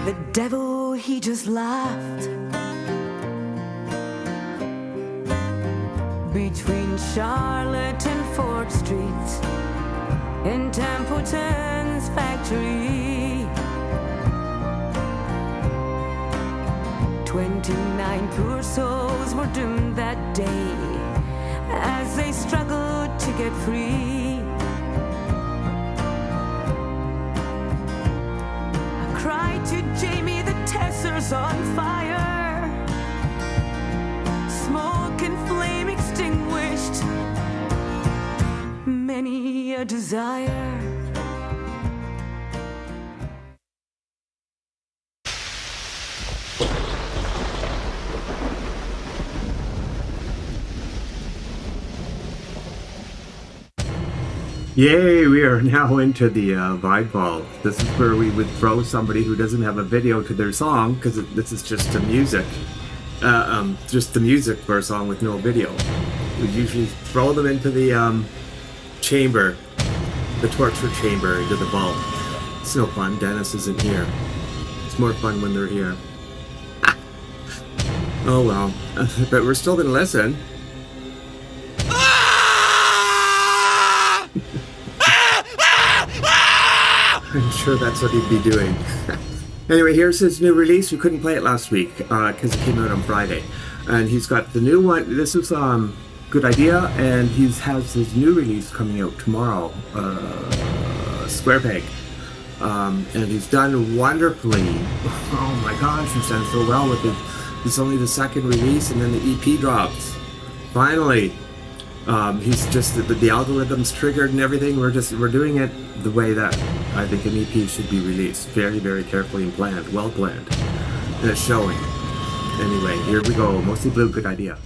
The devil, he just laughed. Between Charlotte and Fort Street, in Templeton's factory, 29 poor souls were doomed that day as they struggled to get free. I cried to Jamie, the Tesser's on fire, smoke and flame extinguished many a desire. Yay, we are now into the vibe ball. This is where we would throw somebody who doesn't have a video to their song, because this is just the music. Just the music for a song with no video. We usually throw them into the chamber, the torture chamber, into the vault. It's no fun. Denis isn't here. It's more fun when they're here. Oh well. But we're still going to listen. I'm sure that's what he'd be doing. Anyway, here's his new release. We couldn't play it last week because it came out on Friday. And he's got the new one. This is Good Idea, and he has his new release coming out tomorrow, Square Peg. And he's done wonderfully. Oh my gosh, he's done so well with it. It's only the second release, and then the EP drops. Finally. He's just the algorithm's triggered and everything. We're doing it the way that I think an EP should be released. Very, very carefully and planned, well planned. And it's showing. Anyway, here we go. Mostly Blue, Good Idea.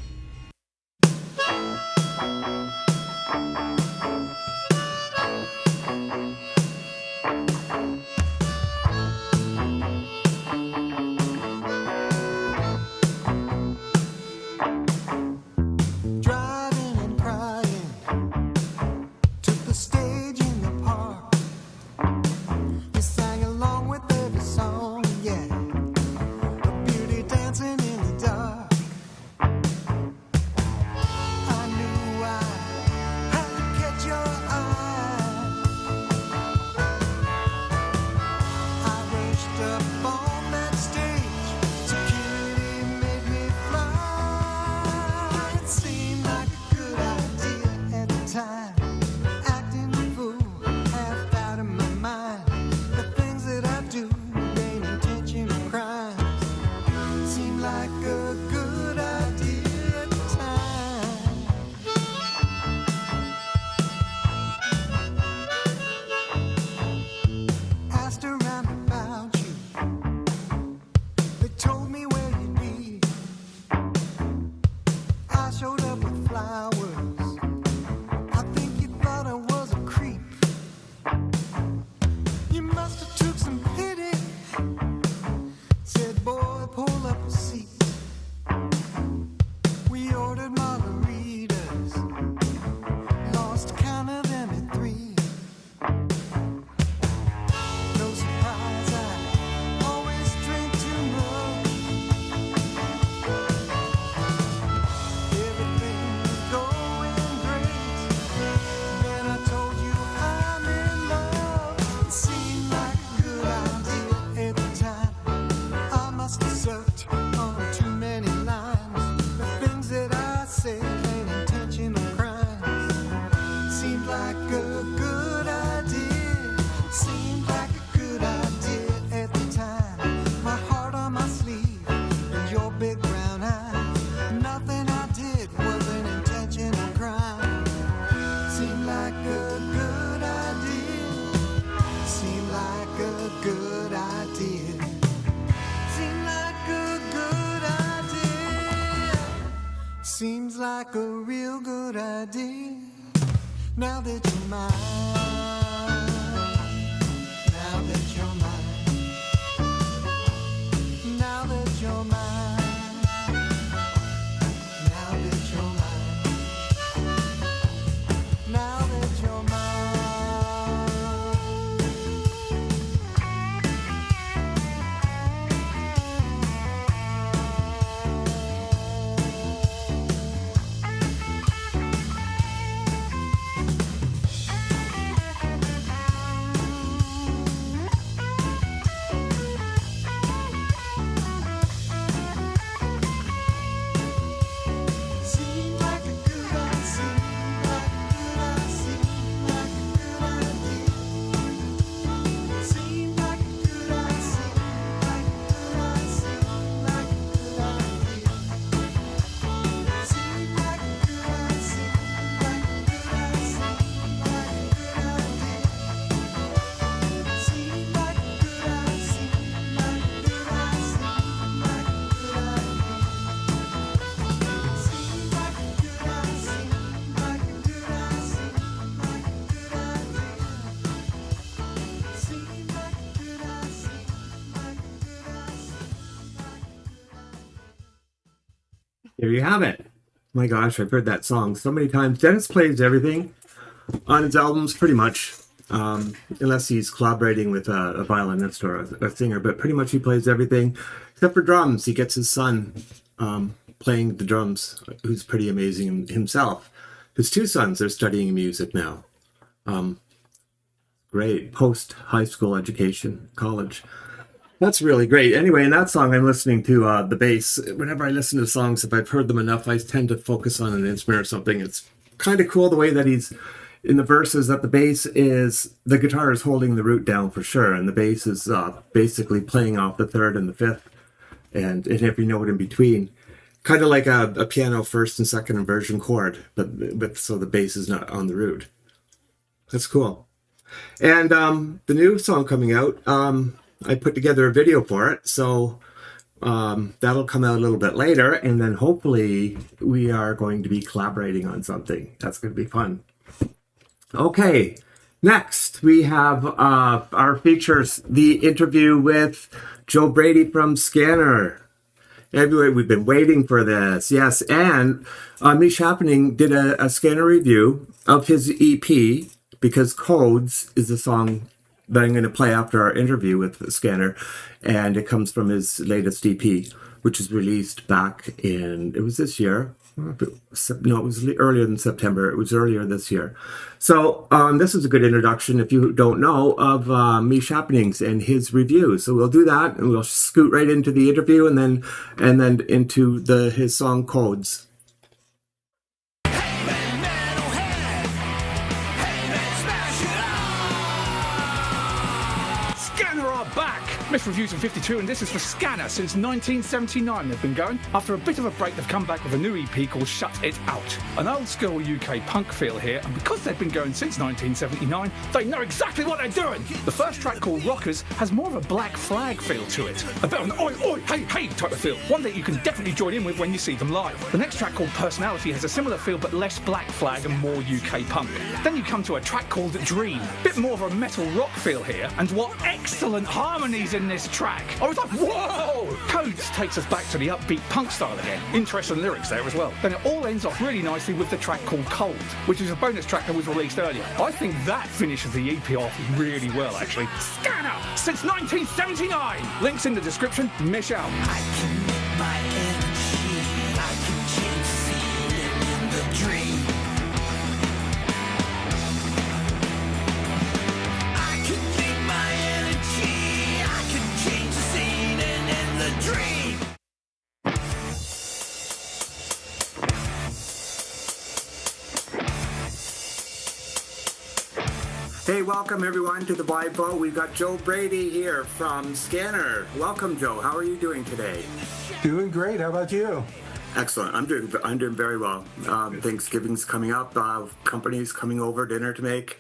Seems like a real good idea. Now that you're mine, now that you're mine, now that you're mine, now that you're mine, now that you're mine. There you have it. My gosh, I've heard that song so many times. Denis plays everything on his albums, pretty much, unless he's collaborating with a violinist or a singer. But pretty much he plays everything, except for drums. He gets his son playing the drums, who's pretty amazing himself. His two sons are studying music now. Great. Post high school education, college. That's really great. Anyway, in that song, I'm listening to the bass. Whenever I listen to songs, if I've heard them enough, I tend to focus on an instrument or something. It's kind of cool the way that he's in the verses, that the bass is, the guitar is holding the root down for sure, and the bass is basically playing off the third and the fifth and every note in between. Kind of like a piano first and second inversion chord, but so the bass is not on the root. That's cool. And the new song coming out, I put together a video for it, so that'll come out a little bit later, and then hopefully we are going to be collaborating on something. That's going to be fun. Okay, next we have our features, the interview with Joe Brady from Scanner. Everywhere, we've been waiting for this. Yes, and Mishappening did a Scanner review of his EP, because Codes is the song that I'm going to play after our interview with Scanner, and it comes from his latest EP, which was released back in, it was this year. No, it was earlier than September. It was earlier this year. So this is a good introduction, if you don't know, of Mishappenings and his review. So we'll do that, and we'll scoot right into the interview, and then into his song Codes. Miss Reviews in 52, and this is for Scanner. Since 1979 they've been going. After a bit of a break, they've come back with a new EP called Shut It Out. An old school UK punk feel here, and because they've been going since 1979, they know exactly what they're doing. The first track, called Rockers, has more of a Black Flag feel to it. A bit of an oi oi, hey hey type of feel. One that you can definitely join in with when you see them live. The next track, called Personality, has a similar feel but less Black Flag and more UK punk. Then you come to a track called Dream. Bit more of a metal rock feel here, and what excellent harmonies in this track. I was like, whoa! Codes takes us back to the upbeat punk style again. Interesting lyrics there as well. Then it all ends off really nicely with the track called Cold, which is a bonus track that was released earlier. I think that finishes the EP off really well, actually. Scanner! Since 1979! Links in the description. Mish out. I can make my energy, I can change the scene in the dream. I can make my energy, I can change the scene in the dream. Hey, welcome everyone to the Bible. We've got Joe Brady here from Scanner. Welcome, Joe. How are you doing today? Doing great. How about you? Excellent. I'm doing very well. Thanksgiving's coming up. Company's coming over, dinner to make,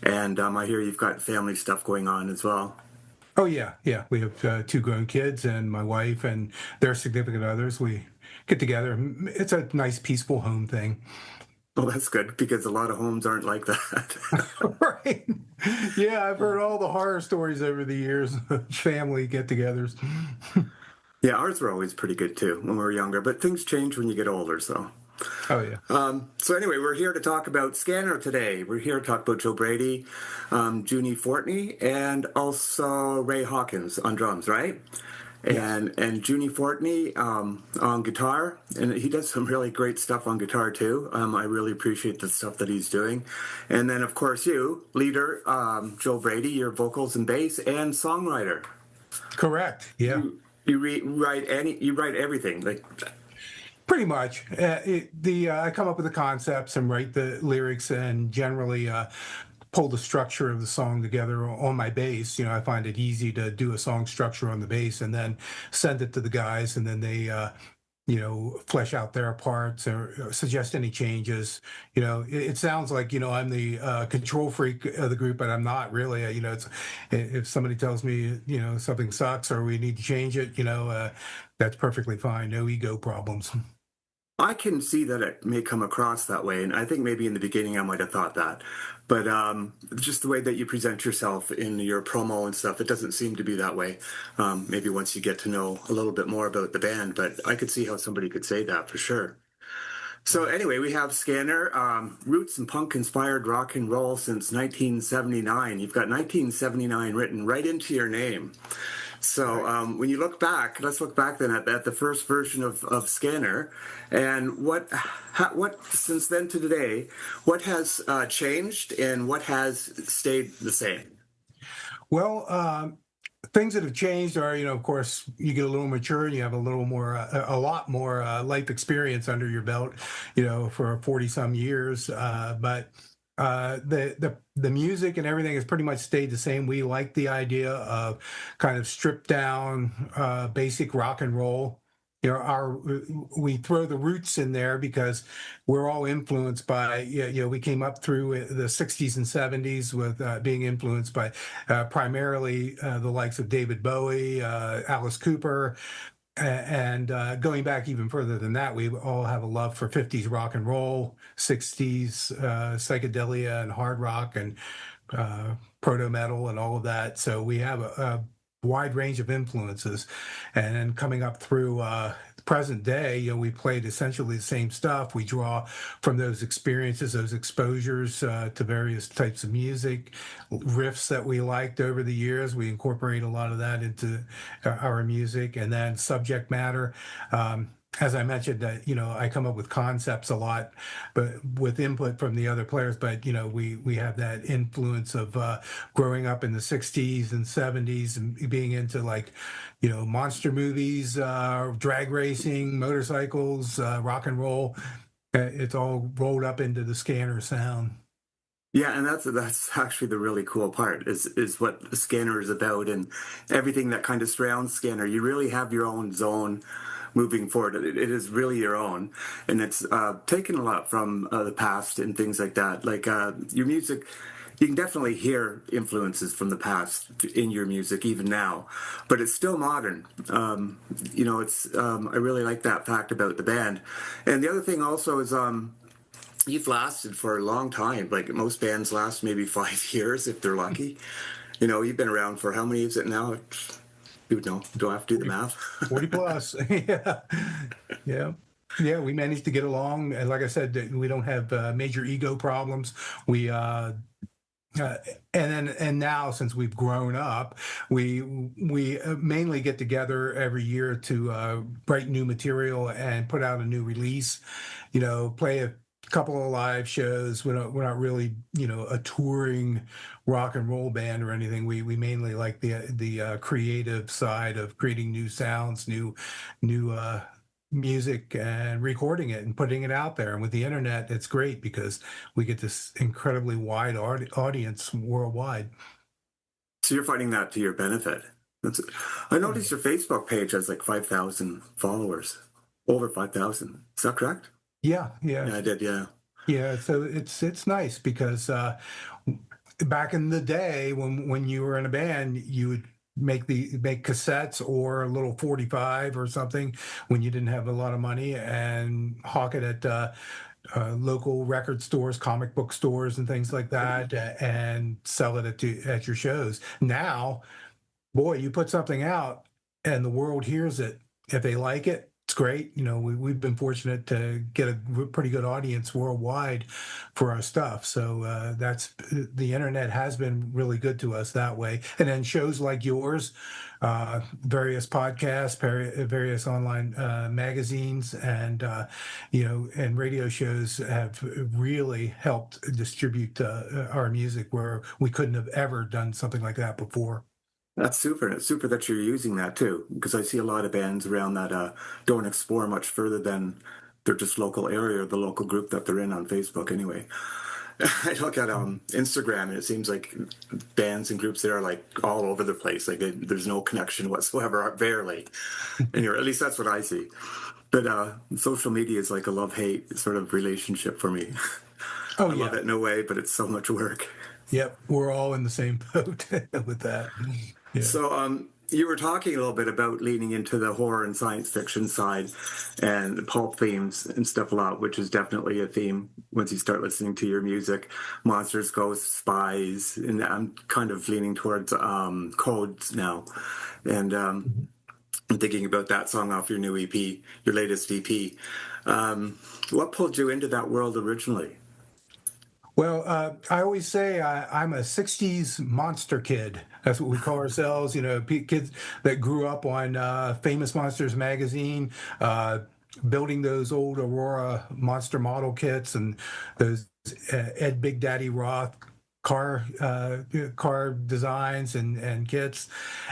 and I hear you've got family stuff going on as well. Oh yeah. We have 2 grown kids and my wife and their significant others. We get together. It's a nice, peaceful home thing. Well, that's good, because a lot of homes aren't like that. Right. Yeah, I've heard all the horror stories over the years, family get-togethers. Yeah, ours were always pretty good too when we were younger, but things change when you get older, so. Oh, yeah. So anyway, we're here to talk about Scanner today. We're here to talk about Joe Brady, Junie Fortney, and also Ray Hawkins on drums, right? And Junie Fortney on guitar, and he does some really great stuff on guitar too. I really appreciate the stuff that he's doing. And then of course you, leader Joe Brady, your vocals and bass and songwriter. Correct. Yeah. You write everything like. Pretty much. I come up with the concepts and write the lyrics, and generally pull the structure of the song together on my bass. I find it easy to do a song structure on the bass and then send it to the guys, and then they flesh out their parts or suggest any changes. It sounds like I'm the control freak of the group, but I'm not really. If somebody tells me something sucks or we need to change it, that's perfectly fine. No ego problems. I can see that it may come across that way, and I think maybe in the beginning I might have thought that. But just the way that you present yourself in your promo and stuff, it doesn't seem to be that way. Maybe once you get to know a little bit more about the band, but I could see how somebody could say that for sure. So anyway, we have Scanner, roots and punk-inspired rock and roll since 1979. You've got 1979 written right into your name. So when you look back, let's look back then at the first version of Scanner, and what since then to today, what has changed and what has stayed the same? Well, things that have changed are, of course, you get a little mature and you have a lot more life experience under your belt, for 40 some years. But the music and everything has pretty much stayed the same. We like the idea of kind of stripped down, basic rock and roll. We throw the roots in there because we're all influenced by, we came up through the 60s and 70s with being influenced by primarily the likes of David Bowie, Alice Cooper, and going back even further than that, we all have a love for 50s rock and roll, 60s psychedelia and hard rock and proto metal and all of that. So we have a wide range of influences, and then coming up through the present day, we played essentially the same stuff. We draw from those experiences, those exposures to various types of music, riffs that we liked over the years. We incorporate a lot of that into our music, and then subject matter. As I mentioned, I come up with concepts a lot, but with input from the other players. But we have that influence of growing up in the '60s and '70s and being into monster movies, drag racing, motorcycles, rock and roll. It's all rolled up into the Scanner sound. Yeah, and that's actually the really cool part is what the Scanner is about, and everything that kind of surrounds Scanner. You really have your own zone moving forward. It is really your own, and it's taken a lot from the past and things like that. Like your music, you can definitely hear influences from the past in your music even now, but it's still modern. It's I really like that fact about the band. And the other thing also is you've lasted for a long time. Like most bands last maybe 5 years if they're lucky. You've been around for how many is it now? You would know. Don't have to do the math. 40 plus. Yeah. We managed to get along. And like I said, we don't have major ego problems. We and now since we've grown up, we mainly get together every year to write new material and put out a new release. Play a couple of live shows. We're not really a touring rock and roll band or anything. We mainly like the creative side of creating new sounds, new music, and recording it and putting it out there. And with the internet, it's great because we get this incredibly wide audience worldwide. So you're finding that to your benefit. I noticed your Facebook page has like 5,000 followers, over 5,000. Is that correct? Yeah, I did. Yeah. So it's nice because back in the day when you were in a band, you would make cassettes or a little 45 or something when you didn't have a lot of money and hawk it at local record stores, comic book stores, and things like that, and sell it at your shows. Now, boy, you put something out and the world hears it. If they like it, it's great. We've been fortunate to get a pretty good audience worldwide for our stuff. So that's the internet has been really good to us that way. And then shows like yours, various podcasts, various online magazines, and and radio shows have really helped distribute our music where we couldn't have ever done something like that before. That's super. It's super that you're using that too, because I see a lot of bands around that don't explore much further than their just local area or the local group that they're in on Facebook anyway. I look at Instagram and it seems like bands and groups there are like all over the place. Like there's no connection whatsoever, barely. Anyway, at least that's what I see. But social media is like a love-hate sort of relationship for me. I love it in a way, but it's so much work. Yep, we're all in the same boat with that. Yeah. So you were talking a little bit about leaning into the horror and science fiction side and the pulp themes and stuff a lot, which is definitely a theme once you start listening to your music. Monsters, ghosts, spies, and I'm kind of leaning towards codes now. And I'm thinking about that song off your new EP, your latest EP. What pulled you into that world originally? Well, I always say I'm a '60s monster kid. That's what we call ourselves. Kids that grew up on Famous Monsters magazine, building those old Aurora monster model kits and those Ed Big Daddy Roth car designs and kits,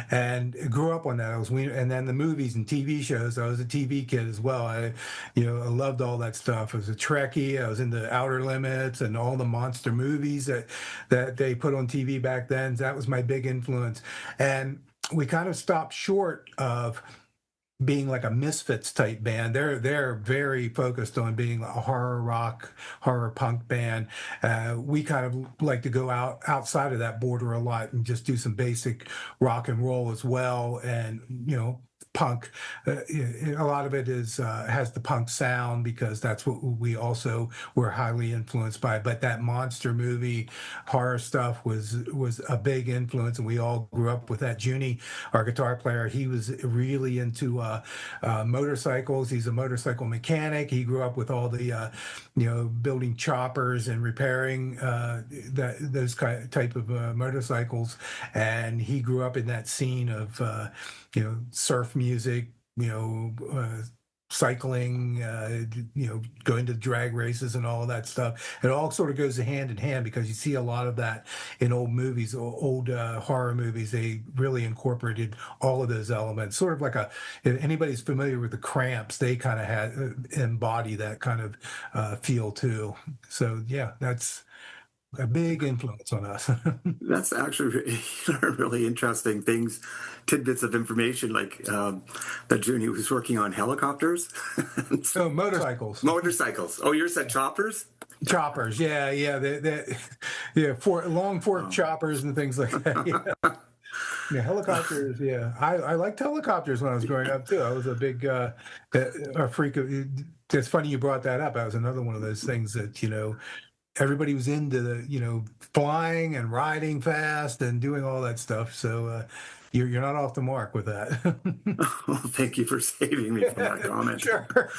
and grew up on that. And then the movies and TV shows. I was a TV kid as well. I loved all that stuff. I was a Trekkie. I was into Outer Limits and all the monster movies that they put on TV back then. That was my big influence. And we kind of stopped short of being like a Misfits type band. They're very focused on being a horror rock, horror punk band. We kind of like to go outside of that border a lot and just do some basic rock and roll as well. And punk. A lot of it is has the punk sound because that's what we also were highly influenced by. But that monster movie horror stuff was a big influence, and we all grew up with that. Junie, our guitar player, he was really into motorcycles. He's a motorcycle mechanic. He grew up with all the building choppers and repairing those type of motorcycles, and he grew up in that scene of surf music, cycling, going to drag races and all of that stuff. It all sort of goes hand in hand because you see a lot of that in old movies, old horror movies. They really incorporated all of those elements, sort of like if anybody's familiar with the Cramps, they kind of had embody that kind of feel too. So yeah, that's a big influence on us. That's actually really interesting tidbits of information, like that Junie was working on helicopters. So motorcycles. Motorcycles. Oh, yours said choppers? Choppers, yeah. Long fork choppers and things like that. Yeah, helicopters. Yeah, I liked helicopters when I was growing up too. I was a big a freak of. It's funny you brought that up. I was another one of those things that everybody was into the flying and riding fast and doing all that stuff. So you're not off the mark with that. Well, thank you for saving me from that comment. Sure.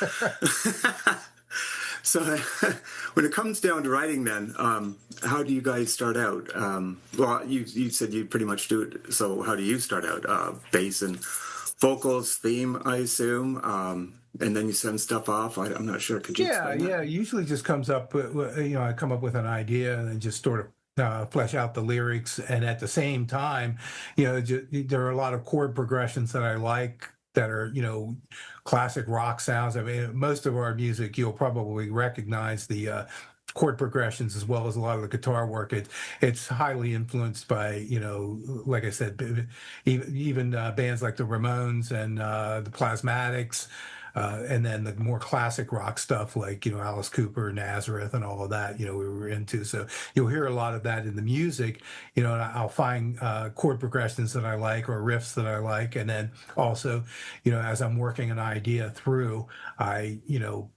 So when it comes down to writing then, how do you guys start out? Well, you said you pretty much do it. So how do you start out? Bass and vocals, theme, I assume. And then you send stuff off. I'm not sure. Could you explain that? Yeah. Usually just comes up, I come up with an idea and then just sort of flesh out the lyrics. And at the same time, there are a lot of chord progressions that I like that are, classic rock sounds. I mean, most of our music, you'll probably recognize the chord progressions as well as a lot of the guitar work. It's highly influenced by, like I said, even bands like the Ramones and the Plasmatics. And then the more classic rock stuff like, Alice Cooper, Nazareth, and all of that, we were into. So you'll hear a lot of that in the music, and I'll find chord progressions that I like or riffs that I like. And then also, as I'm working an idea through, I'll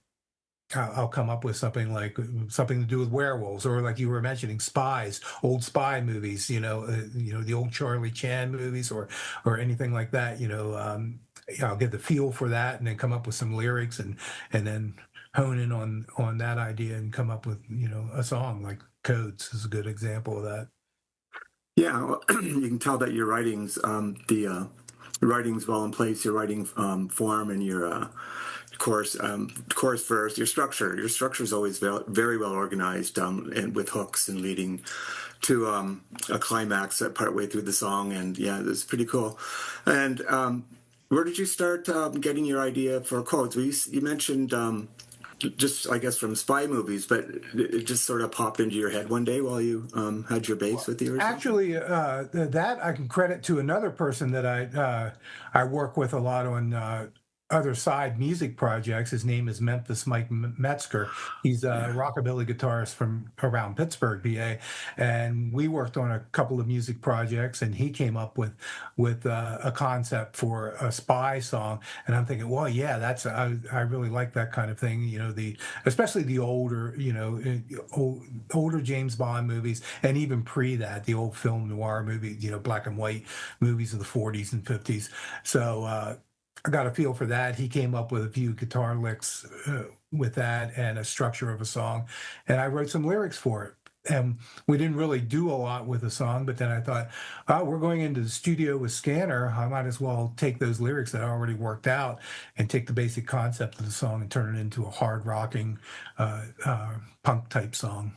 come up with something to do with werewolves, or like you were mentioning, spies, old spy movies, the old Charlie Chan movies, or anything like that. I'll get the feel for that, and then come up with some lyrics, and then hone in on that idea and come up with a song. Like Codes is a good example of that. Yeah, well, you can tell that your writings, the writing's well in place. Your writing form and your chorus verse, your structure is always very well organized, and with hooks and leading to a climax partway through the song. And yeah, it's pretty cool. And where did you start getting your idea for quotes? Well, you mentioned just, I guess, from spy movies, but it just sort of popped into your head one day while you had your bass with you or something? Actually, that I can credit to another person that I work with a lot on other side music projects. His name is Memphis Mike Metzger. He's a rockabilly guitarist from around Pittsburgh, PA, and we worked on a couple of music projects. And he came up with a concept for a spy song, and I'm thinking, well, yeah, I really like that kind of thing. Especially the older, older James Bond movies, and even pre that, the old film noir movie, black and white movies of the 40s and 50s. So. I got a feel for that. He came up with a few guitar licks with that and a structure of a song, and I wrote some lyrics for it. and we didn't really do a lot with the song, but then I thought, oh, we're going into the studio with Scanner. I might as well take those lyrics that I already worked out and take the basic concept of the song and turn it into a hard rocking punk type song.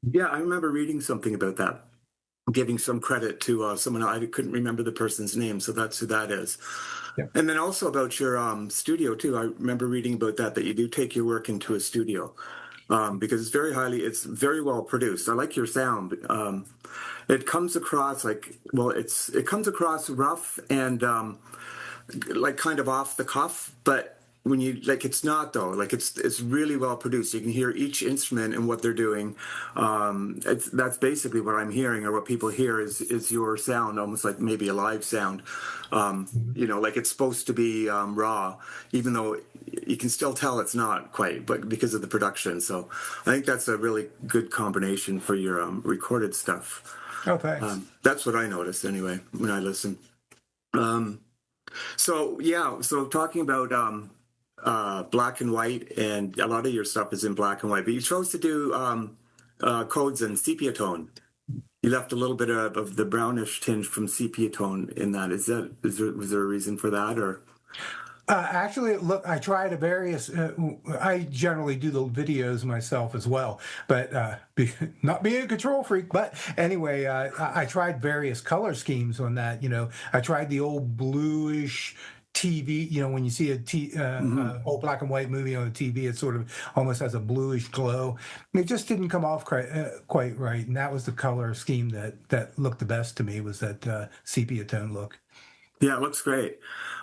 Yeah, I remember reading something about that, giving some credit to someone. I couldn't remember the person's name, so that's who that is. Yeah. And then also about your studio too. I remember reading about that you do take your work into a studio because it's very well produced. I like your sound. It comes across it comes across rough and like kind of off the cuff, but when you it's not though. It's really well produced. You can hear each instrument and what they're doing. That's basically what I'm hearing, or what people hear is your sound, almost like maybe a live sound. Like it's supposed to be raw, even though you can still tell it's not quite, but because of the production. So I think that's a really good combination for your recorded stuff. Oh, thanks. That's what I noticed anyway when I listen. So talking about black and white, and a lot of your stuff is in black and white, but you chose to do codes in sepia tone. You left a little bit of the brownish tinge from sepia tone in that. Was there a reason for that, or? Actually, look, I tried I generally do the videos myself as well, but not being a control freak. But anyway, I tried various color schemes on that. I tried the old bluish TV, when you see old black and white movie on the TV, it sort of almost has a bluish glow. It just didn't come off quite right, and that was the color scheme that looked the best to me, was that sepia tone look. Yeah, it looks great.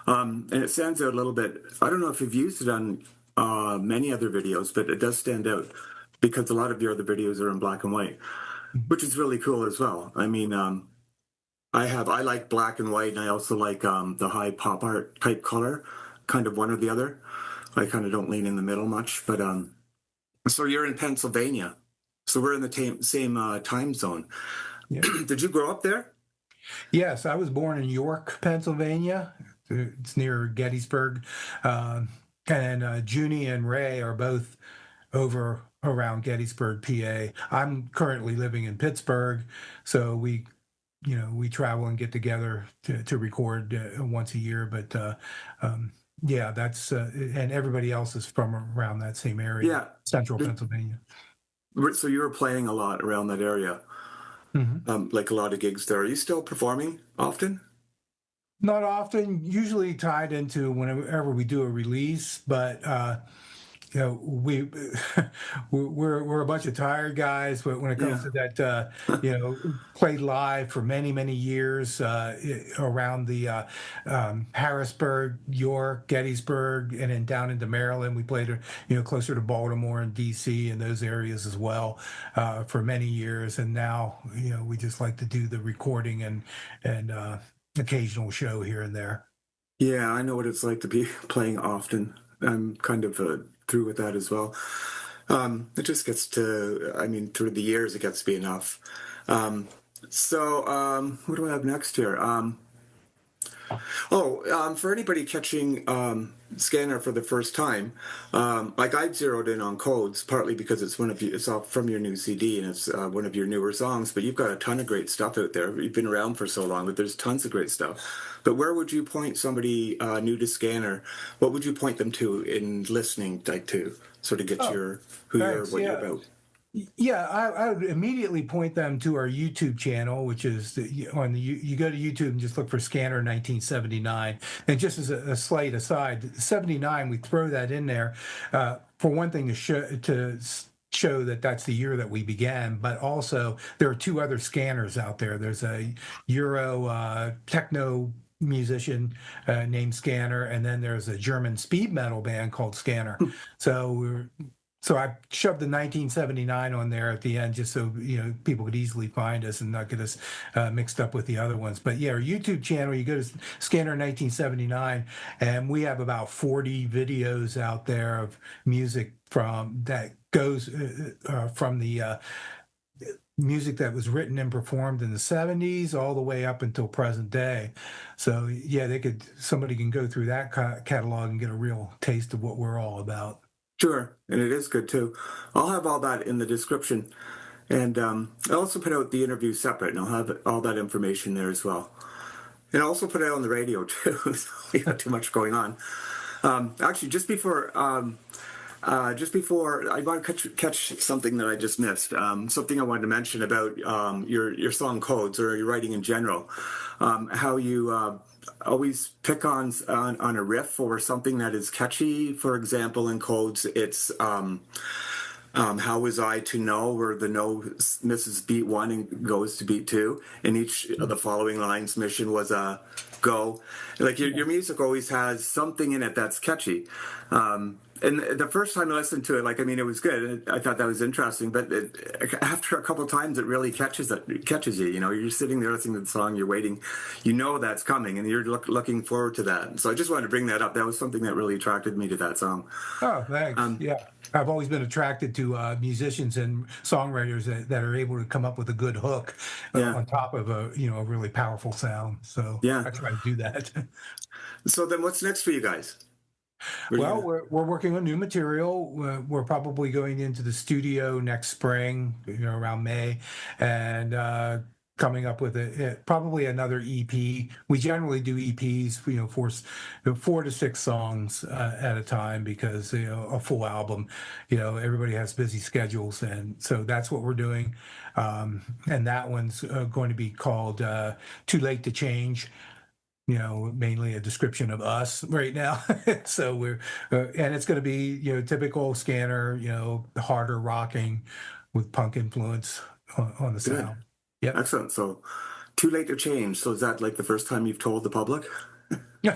And it stands out a little bit. I don't know if you've used it on many other videos, but it does stand out because a lot of your other videos are in black and white, which is really cool as well. I mean, I like black and white, and I also like the high pop art type color, kind of one or the other. I kind of don't lean in the middle much, but so you're in Pennsylvania, so we're in the same time zone. Yeah. Did you grow up there? Yes, I was born in York, Pennsylvania. It's near Gettysburg, and Junie and Ray are both over around Gettysburg, PA. I'm currently living in Pittsburgh, so we travel and get together to record once a year. But that's and everybody else is from around that same area, central Pennsylvania. So you were playing a lot around that area, like a lot of gigs there. Are you still performing often? Not often, usually tied into whenever we do a release, but we're a bunch of tired guys. But when it comes to that, played live for many, many years around the Harrisburg, York, Gettysburg, and then down into Maryland. We played closer to Baltimore and DC and those areas as well for many years. And now we just like to do the recording and occasional show here and there. Yeah, I know what it's like to be playing often. I'm kind of through with that as well. It just gets to, through the years, it gets to be enough. So what do I have next here? For anybody catching Scanner for the first time, I've zeroed in on codes, partly because it's all from your new CD and it's one of your newer songs, but you've got a ton of great stuff out there. You've been around for so long, but there's tons of great stuff. But where would you point somebody new to Scanner? What would you point them to in listening, to sort of get what you're about? Yeah, I would immediately point them to our YouTube channel, which is you go to YouTube and just look for Scanner 1979. And just as a slight aside, 79, we throw that in there for one thing to show that that's the year that we began, but also there are two other Scanners out there. There's a Euro techno musician named Scanner, and then there's a German speed metal band called Scanner. So I shoved the 1979 on there at the end just so people could easily find us and not get us mixed up with the other ones. But yeah, our YouTube channel, you go to Scanner 1979, and we have about 40 videos out there of music from that goes from the music that was written and performed in the 70s all the way up until present day. So yeah, somebody can go through that catalog and get a real taste of what we're all about. Sure, and it is good too. I'll have all that in the description. And I also put out the interview separate, and I'll have all that information there as well. And I also put it out on the radio too, so we got too much going on. Actually, just before I want to catch something that I just missed. Something I wanted to mention about your song codes or your writing in general. How you always pick on a riff or something that is catchy. For example, in codes, it's how was I to know, where the no misses beat 1 and goes to beat 2, and each of the following lines mission was a go. Like your music always has something in it that's catchy. And the first time I listened to it, it was good. I thought that was interesting. But after a couple of times, it really catches you. You know, you're sitting there listening to the song, you're waiting, you know that's coming, and you're looking forward to that. So I just wanted to bring that up. That was something that really attracted me to that song. Oh, thanks. Yeah, I've always been attracted to musicians and songwriters that are able to come up with a good hook on top of a really powerful sound. So I try to do that. So then, what's next for you guys? We're working on new material. We're probably going into the studio next spring, around May, and coming up with probably another EP. We generally do EPs, 4 to 6 songs at a time, because a full album, everybody has busy schedules, and so that's what we're doing. And that one's going to be called "Too Late to Change." Mainly a description of us right now. So we're, and it's going to be, typical Scanner, harder rocking with punk influence on the sound. Yeah. Excellent. So Too Late to Change. So is that like the first time you've told the public? They've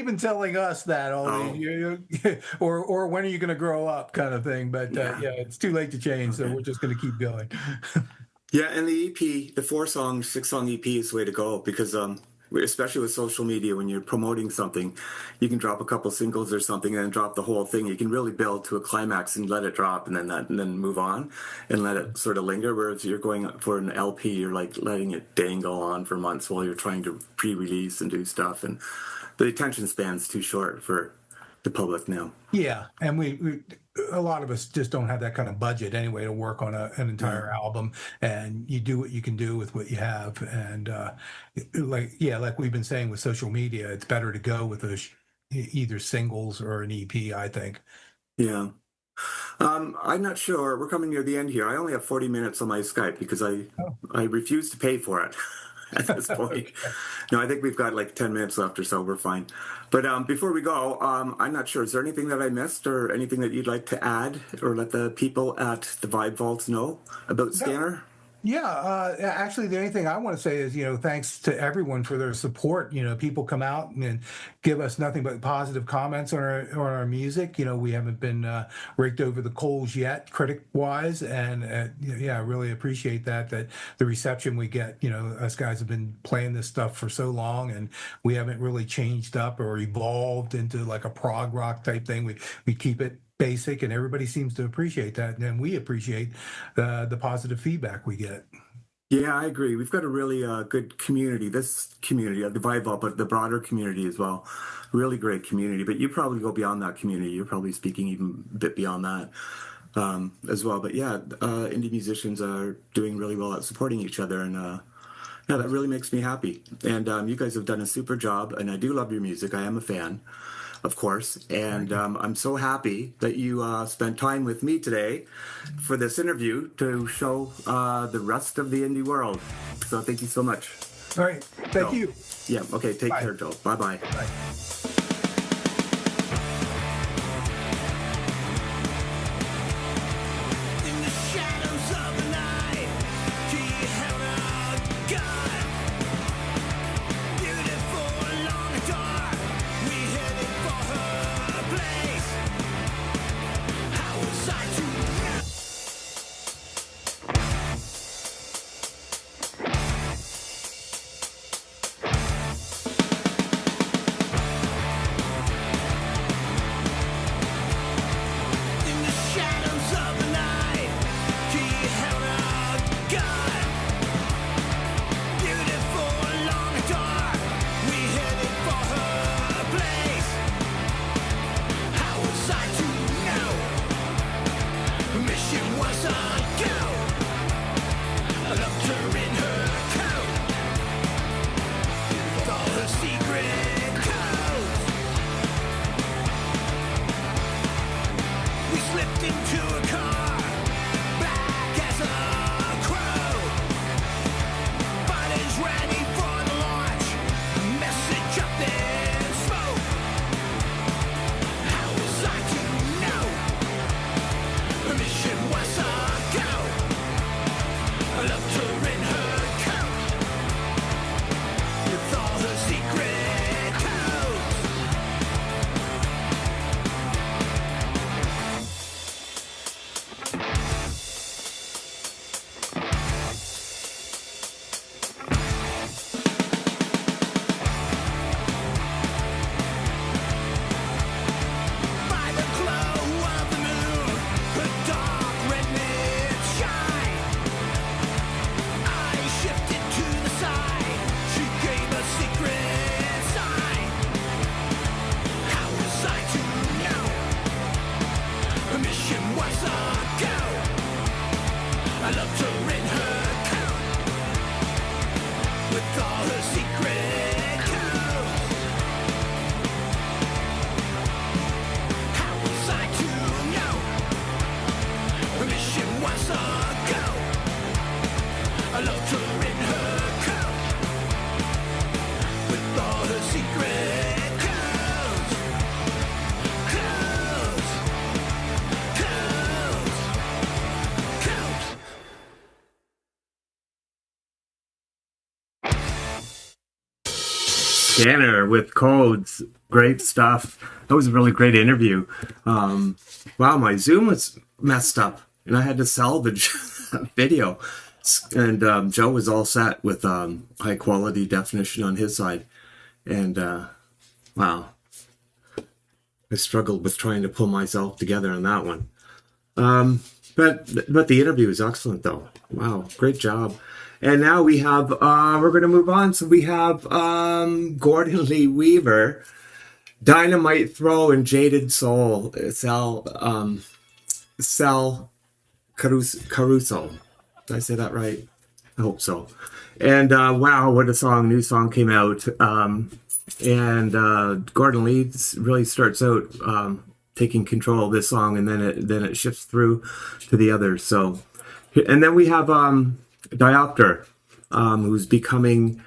been telling us that or when are you going to grow up kind of thing. But it's too late to change. So we're just going to keep going. Yeah, and the EP, the 4-song, 6-song EP is the way to go, because especially with social media, when you're promoting something, you can drop a couple singles or something and then drop the whole thing. You can really build to a climax and let it drop, and then move on and let it sort of linger. Whereas you're going for an LP, you're like letting it dangle on for months while you're trying to pre-release and do stuff, and the attention span's too short for the public now. Yeah, and we a lot of us just don't have that kind of budget anyway to work on an entire album, and you do what you can do with what you have. And like we've been saying with social media, it's better to go with either singles or an EP, I think. Yeah. I'm not sure. We're coming near the end here. I only have 40 minutes on my Skype because I refuse to pay for it at this point. No, I think we've got like 10 minutes left or so. We're fine. But before we go, I'm not sure. Is there anything that I missed or anything that you'd like to add or let the people at the Vibe Vaults know about Scanner? Yeah, actually, the only thing I want to say is, thanks to everyone for their support. People come out and give us nothing but positive comments on our music. We haven't been raked over the coals yet, critic-wise, and I really appreciate that the reception we get. Us guys have been playing this stuff for so long, and we haven't really changed up or evolved into like a prog rock type thing. We keep it basic, and everybody seems to appreciate that, and we appreciate the positive feedback we get. Yeah, I agree. We've got a really good community. This community, the Vibe Vault, but the broader community as well. Really great community. But you probably go beyond that community. You're probably speaking even a bit beyond that as well. But yeah, indie musicians are doing really well at supporting each other, and that really makes me happy. And you guys have done a super job, and I do love your music. I am a fan, of course, and I'm so happy that you spent time with me today for this interview to show the rest of the indie world. So thank you so much. All right. Thank you. Yeah. Okay. Take care, Joe. Bye-bye. Bye. slipped into a car, black as a crow. Body's ready for the launch, message up in smoke. How was I to know? The mission was a go. I loved her in her coat, with all her secret codes. By the glow of the moon, her dark red lips shine. I shifted to the side, she gave a secret sign. How was I to know? The mission was a go. I loved her in her coat, with all her secret codes. How was I to know? The mission was a go. I loved her in her coat, with all her secret codes. Codes. Codes. Codes. Scanner with Codes. Great stuff. That was a really great interview. Wow, my Zoom was messed up and I had to salvage that video. And Joe was all set with high quality definition on his side. And wow, I struggled with trying to pull myself together on that one. But the interview was excellent though. Wow, great job. And now we have, we're going to move on. So we have Gordon Lee Weaver, Dynamite Throw, and Jaded Soul. Sal Caruso. Did I say that right? I hope so. And wow, what a song. New song came out. And Gordon Lee really starts out taking control of this song, and then it shifts through to the others. So, and then we have Diopter, who's becoming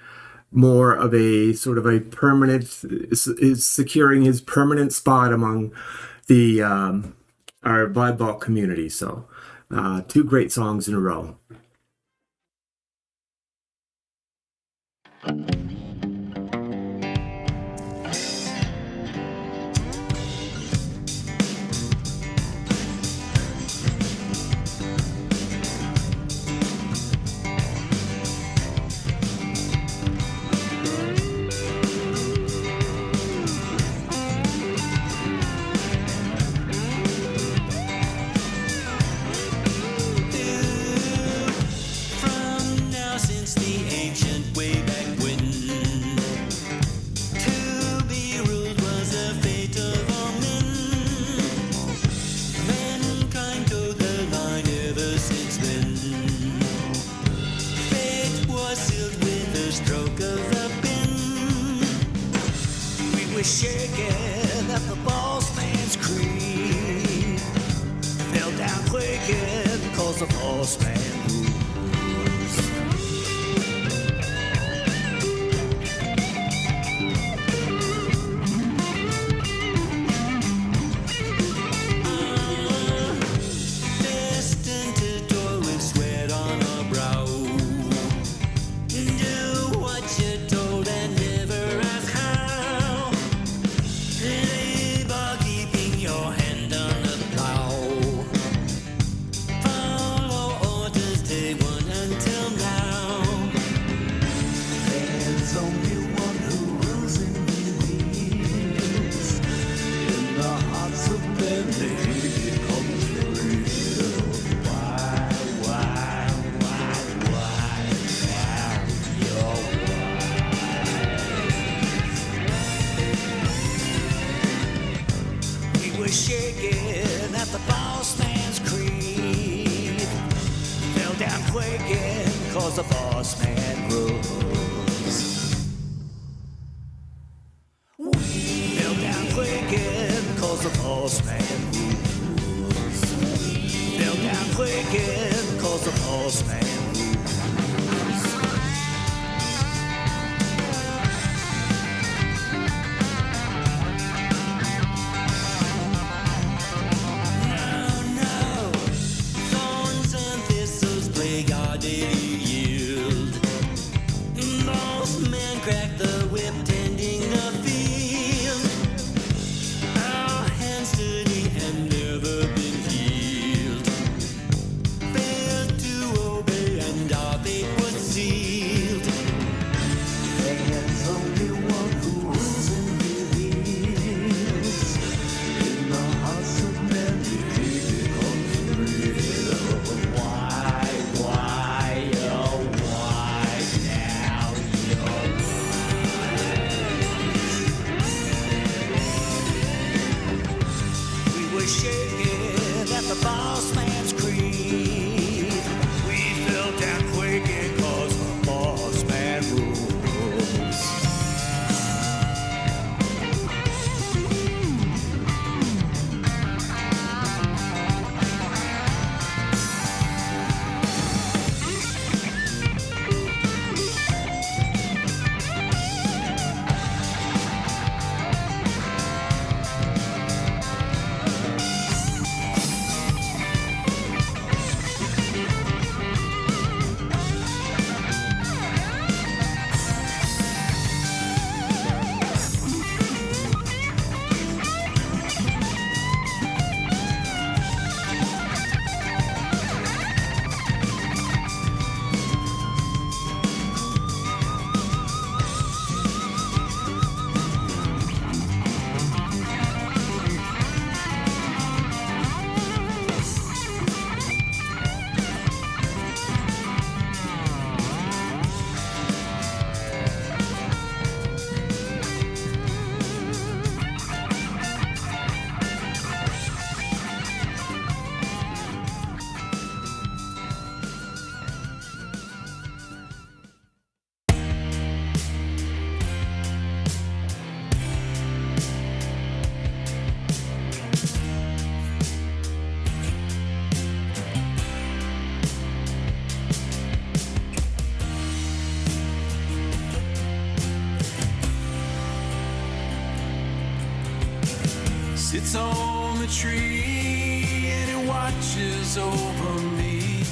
more of a sort of a permanent, is securing his permanent spot among the our vibe ball community. So, two great songs in a row. From now since the ancient way back when, to be ruled was the fate of all men. Mankind towed the line ever since then. Fate was sealed with a stroke of the pen. We were shaken at the boss man's creed. Fell down quaking cause the boss man rules. Destined to toil with sweat on our brow. Do what you're told and never ask how. Labor keeping your hand on the plow. Follow orders day one until now. There's only one who rules in these. In the hearts of men, they become real. Why, you're wise. We were shaken at the boss man's creed. Fell down quaking cause the boss man rules. We fell down quaking cause the boss man rules. quaking, cause the boss man crack the whip, tending the field. Our hands steady and never been healed. Failed to obey and our fate was sealed. There's only one who rules and reveals. In the hearts of men, it becomes real. Why, oh, why now? Shaking at the boss man's creed. We felt that quaking cause the boss man rules. Sits on the tree and it watches over me.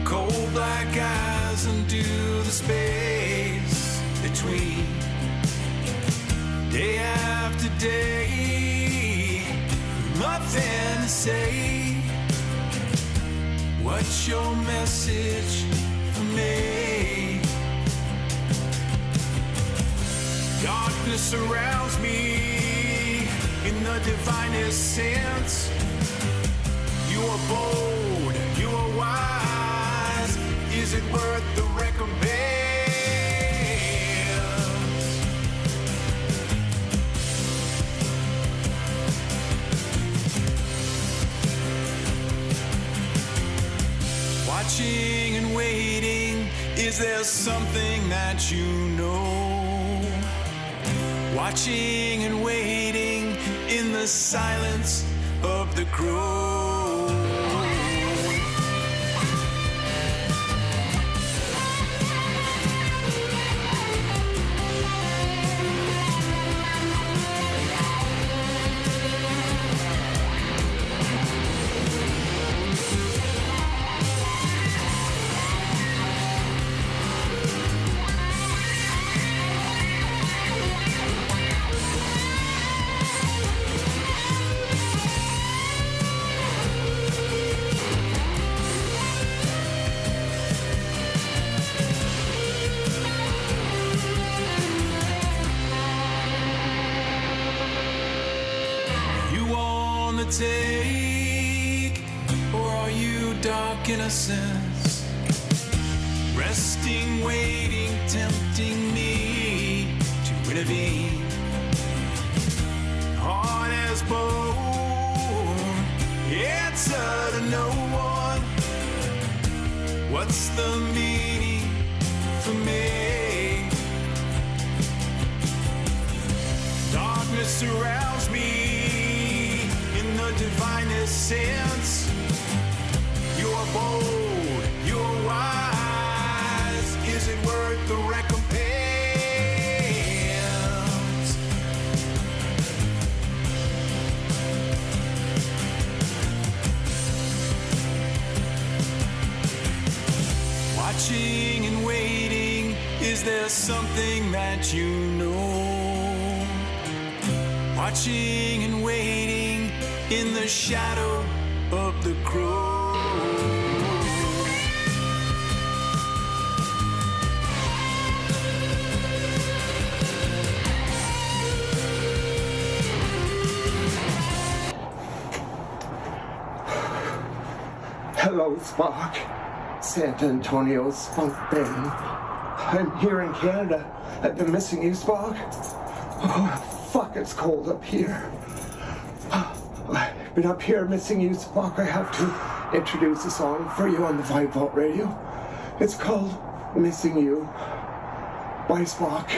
Cold black eyes undo the space between. Day after day, nothing to say. What's your message for me? Darkness surrounds me in the divinest sense. You are bold, you are wise. Is it worth the recompense? Watching and waiting, is there something that you know? Watching and waiting in the silence of the grove. Take, or are you dark innocence? Resting, waiting, tempting me to intervene. Hard as bone, answer to no one. What's the meaning for me? Darkness surrounds me in the the divinest sense. You're bold, you're wise. Is it worth the recompense? Watching and waiting, is there something that you know? Watching and waiting in the shadow of the crow. Hello, Spock. San Antonio's Spunk Band. I'm here in Canada. I've been missing you, Spock. Oh, fuck, it's cold up here. I've been up here missing you, Spock. I have to introduce a song for you on the 5-volt radio. It's called Missing You by Spock.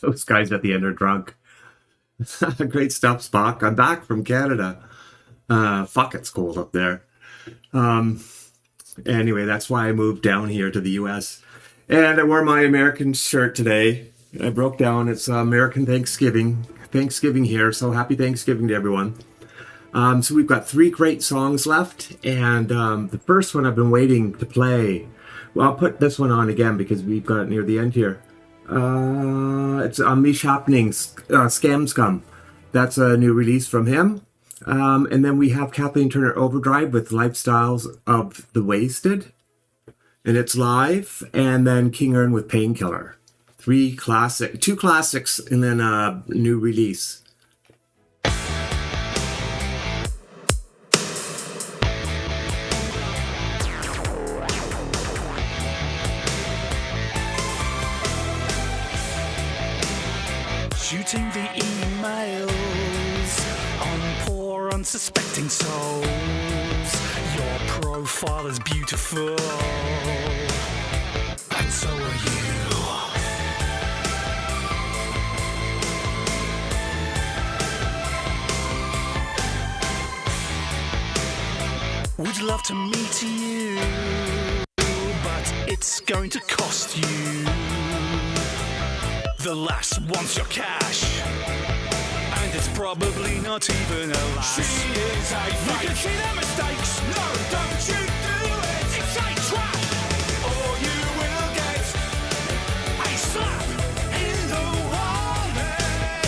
Those guys at the end are drunk. Great stuff, Spock. I'm back from Canada. Fuck, it's cold up there. Anyway, that's why I moved down here to the US. And I wore my American shirt today. I broke down. It's American Thanksgiving. Thanksgiving here. So happy Thanksgiving to everyone. So we've got 3 great songs left. And the first one I've been waiting to play. Well, I'll put this one on again because we've got it near the end here. It's Mishappenings Scum. That's a new release from him. And then we have Kathleen Turner Overdrive with Lifestyles of the Wasted. And it's live. And then King Earn with Painkiller. Two classics, and then a new release. Shooting the emails on poor unsuspecting souls. Your profile is beautiful, and so are you. Would love to meet you, but it's going to cost you. The lass wants your cash, and it's probably not even a lass. She is a fake. You can see their mistakes. No, don't you do it. It's a trap, or you will get a slap in the wallet.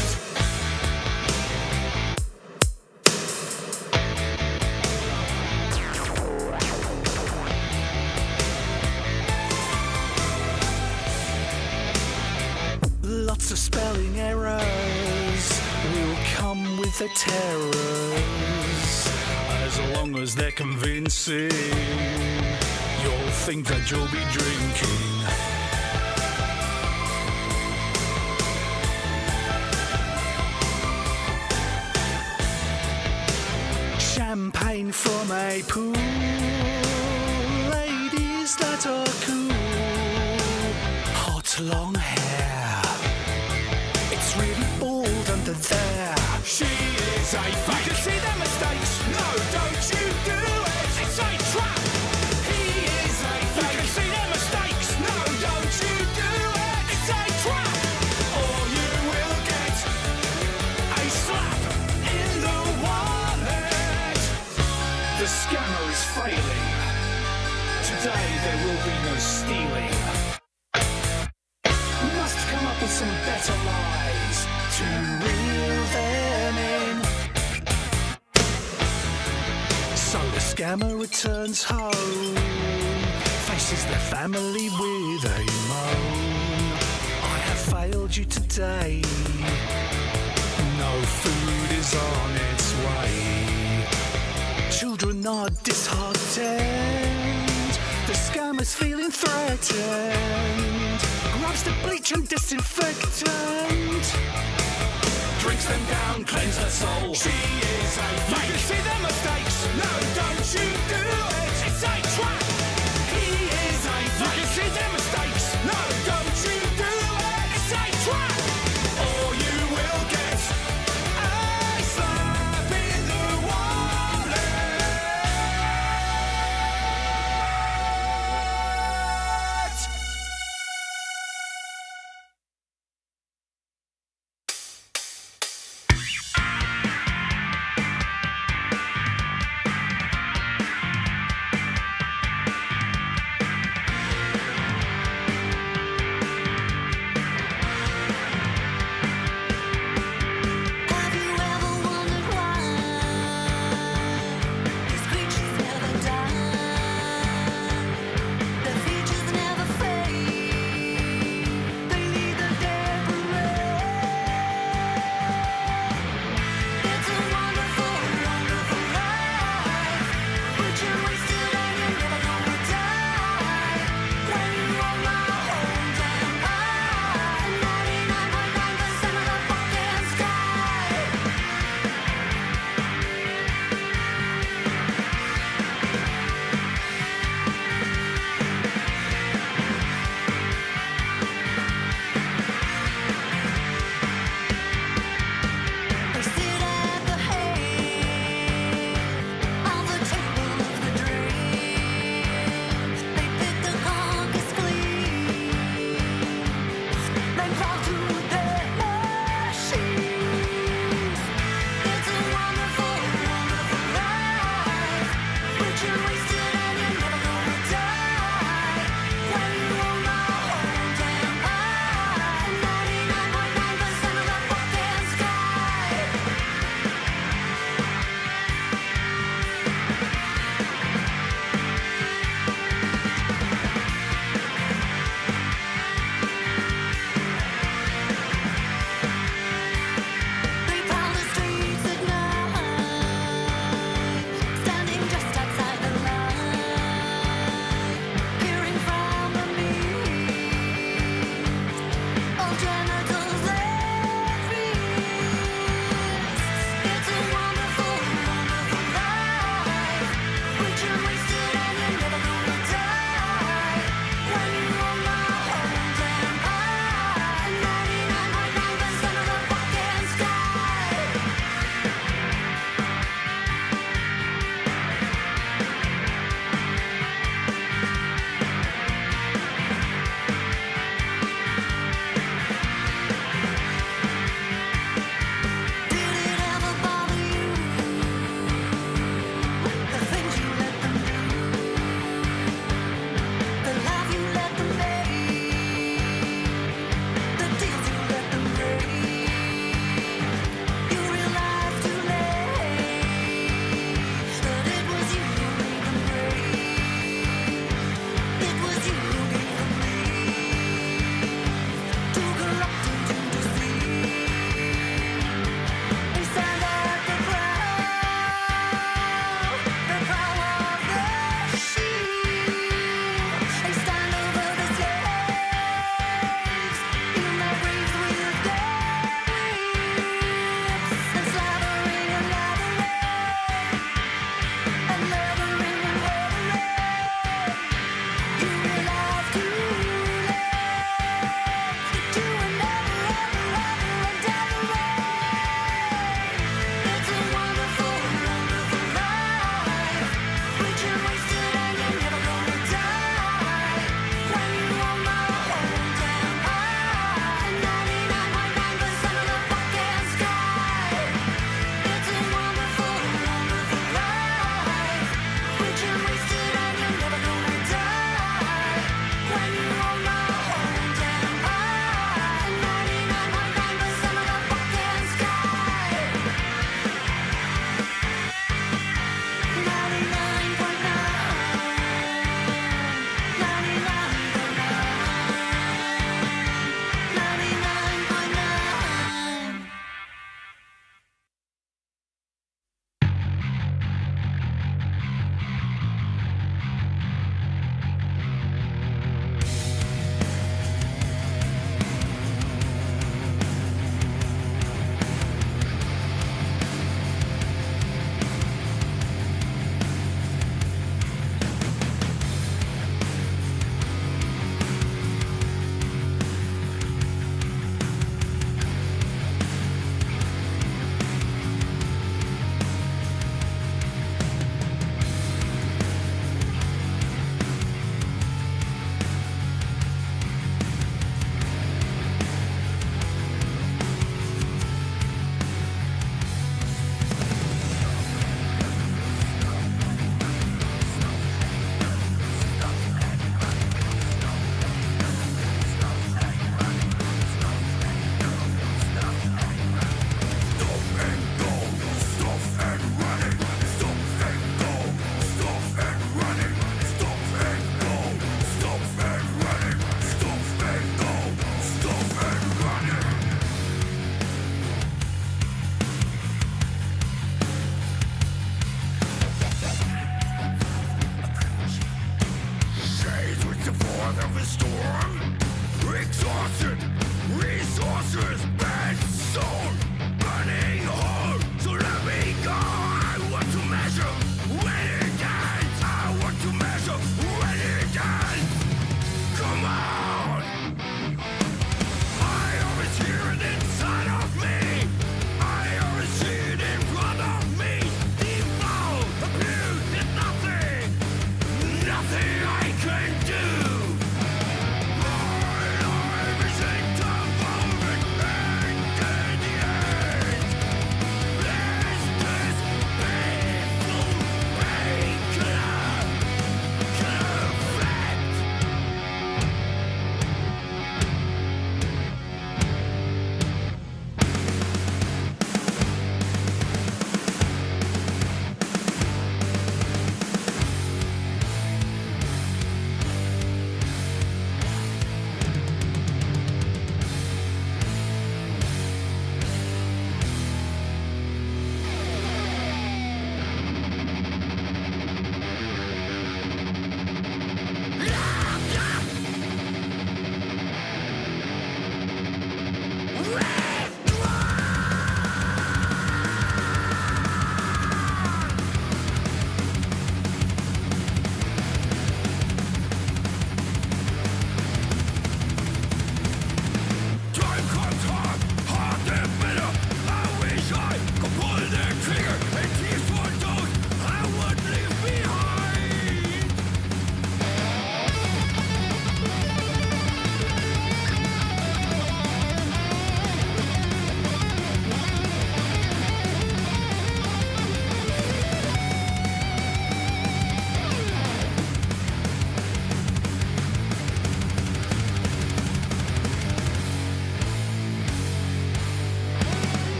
Lots of spelling errors will come with the terrors. As long as they're convincing, you'll think that you'll be drinking. Champagne from a pool, ladies that are cool, hot long hair. It's really bald under there. She is a fake. You can see their mistakes. No, don't you do it. It's a trap. He is a fake. You can see their mistakes. No, don't you do it. It's a trap, or you will get a slap in the wallet. The scammer is failing. Today there will be no stealing. Must come up with some better lies to reel them in. So the scammer returns home, faces their family with a moan. I have failed you today. No food is on its way. Children are disheartened. The scammer's feeling threatened. Grabs the bleach and disinfectant. Drinks them down, cleanse her soul. She is a fake. You can see their mistakes. No, don't you do it. It's a trap. He is a fake. You can see their mistakes. No, don't you do it. It's a trap, or you will get a slap in the wallet. path of a storm. Exhausted, resources bent soul, burning hole. So let me go. I want to measure when it ends. I want to measure when it ends. Come on. I always hear it inside of me. I always see it in front of me. Evolve, abuse, and nothing I can do.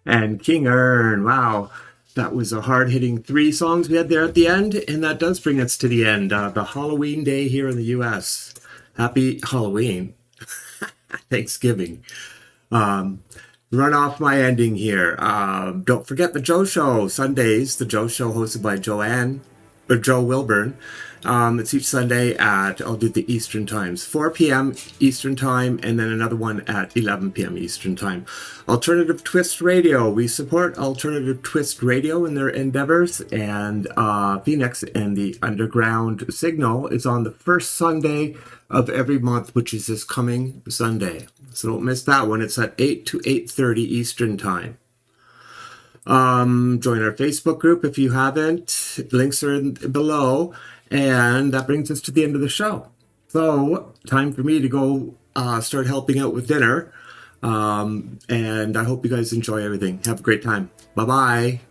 And King Ern, wow, that was a hard-hitting 3 songs we had there at the end, and that does bring us to the end, the Halloween day here in the U.S. Happy Halloween. Thanksgiving. Run off my ending here. Don't forget the Joe Show, Sundays, the Joe Show hosted by Joe Wilburn. It's each Sunday at, I'll do the Eastern times, 4 p.m. Eastern time, and then another one at 11 p.m. Eastern time. Alternative Twist Radio. We support Alternative Twist Radio in their endeavors, and Phoenix and the Underground Signal is on the first Sunday of every month, which is this coming Sunday. So don't miss that one. It's at 8 to 8:30 Eastern time. Join our Facebook group if you haven't. Links are below. And that brings us to the end of the show. So, time for me to go start helping out with dinner. And I hope you guys enjoy everything. Have a great time. Bye-bye.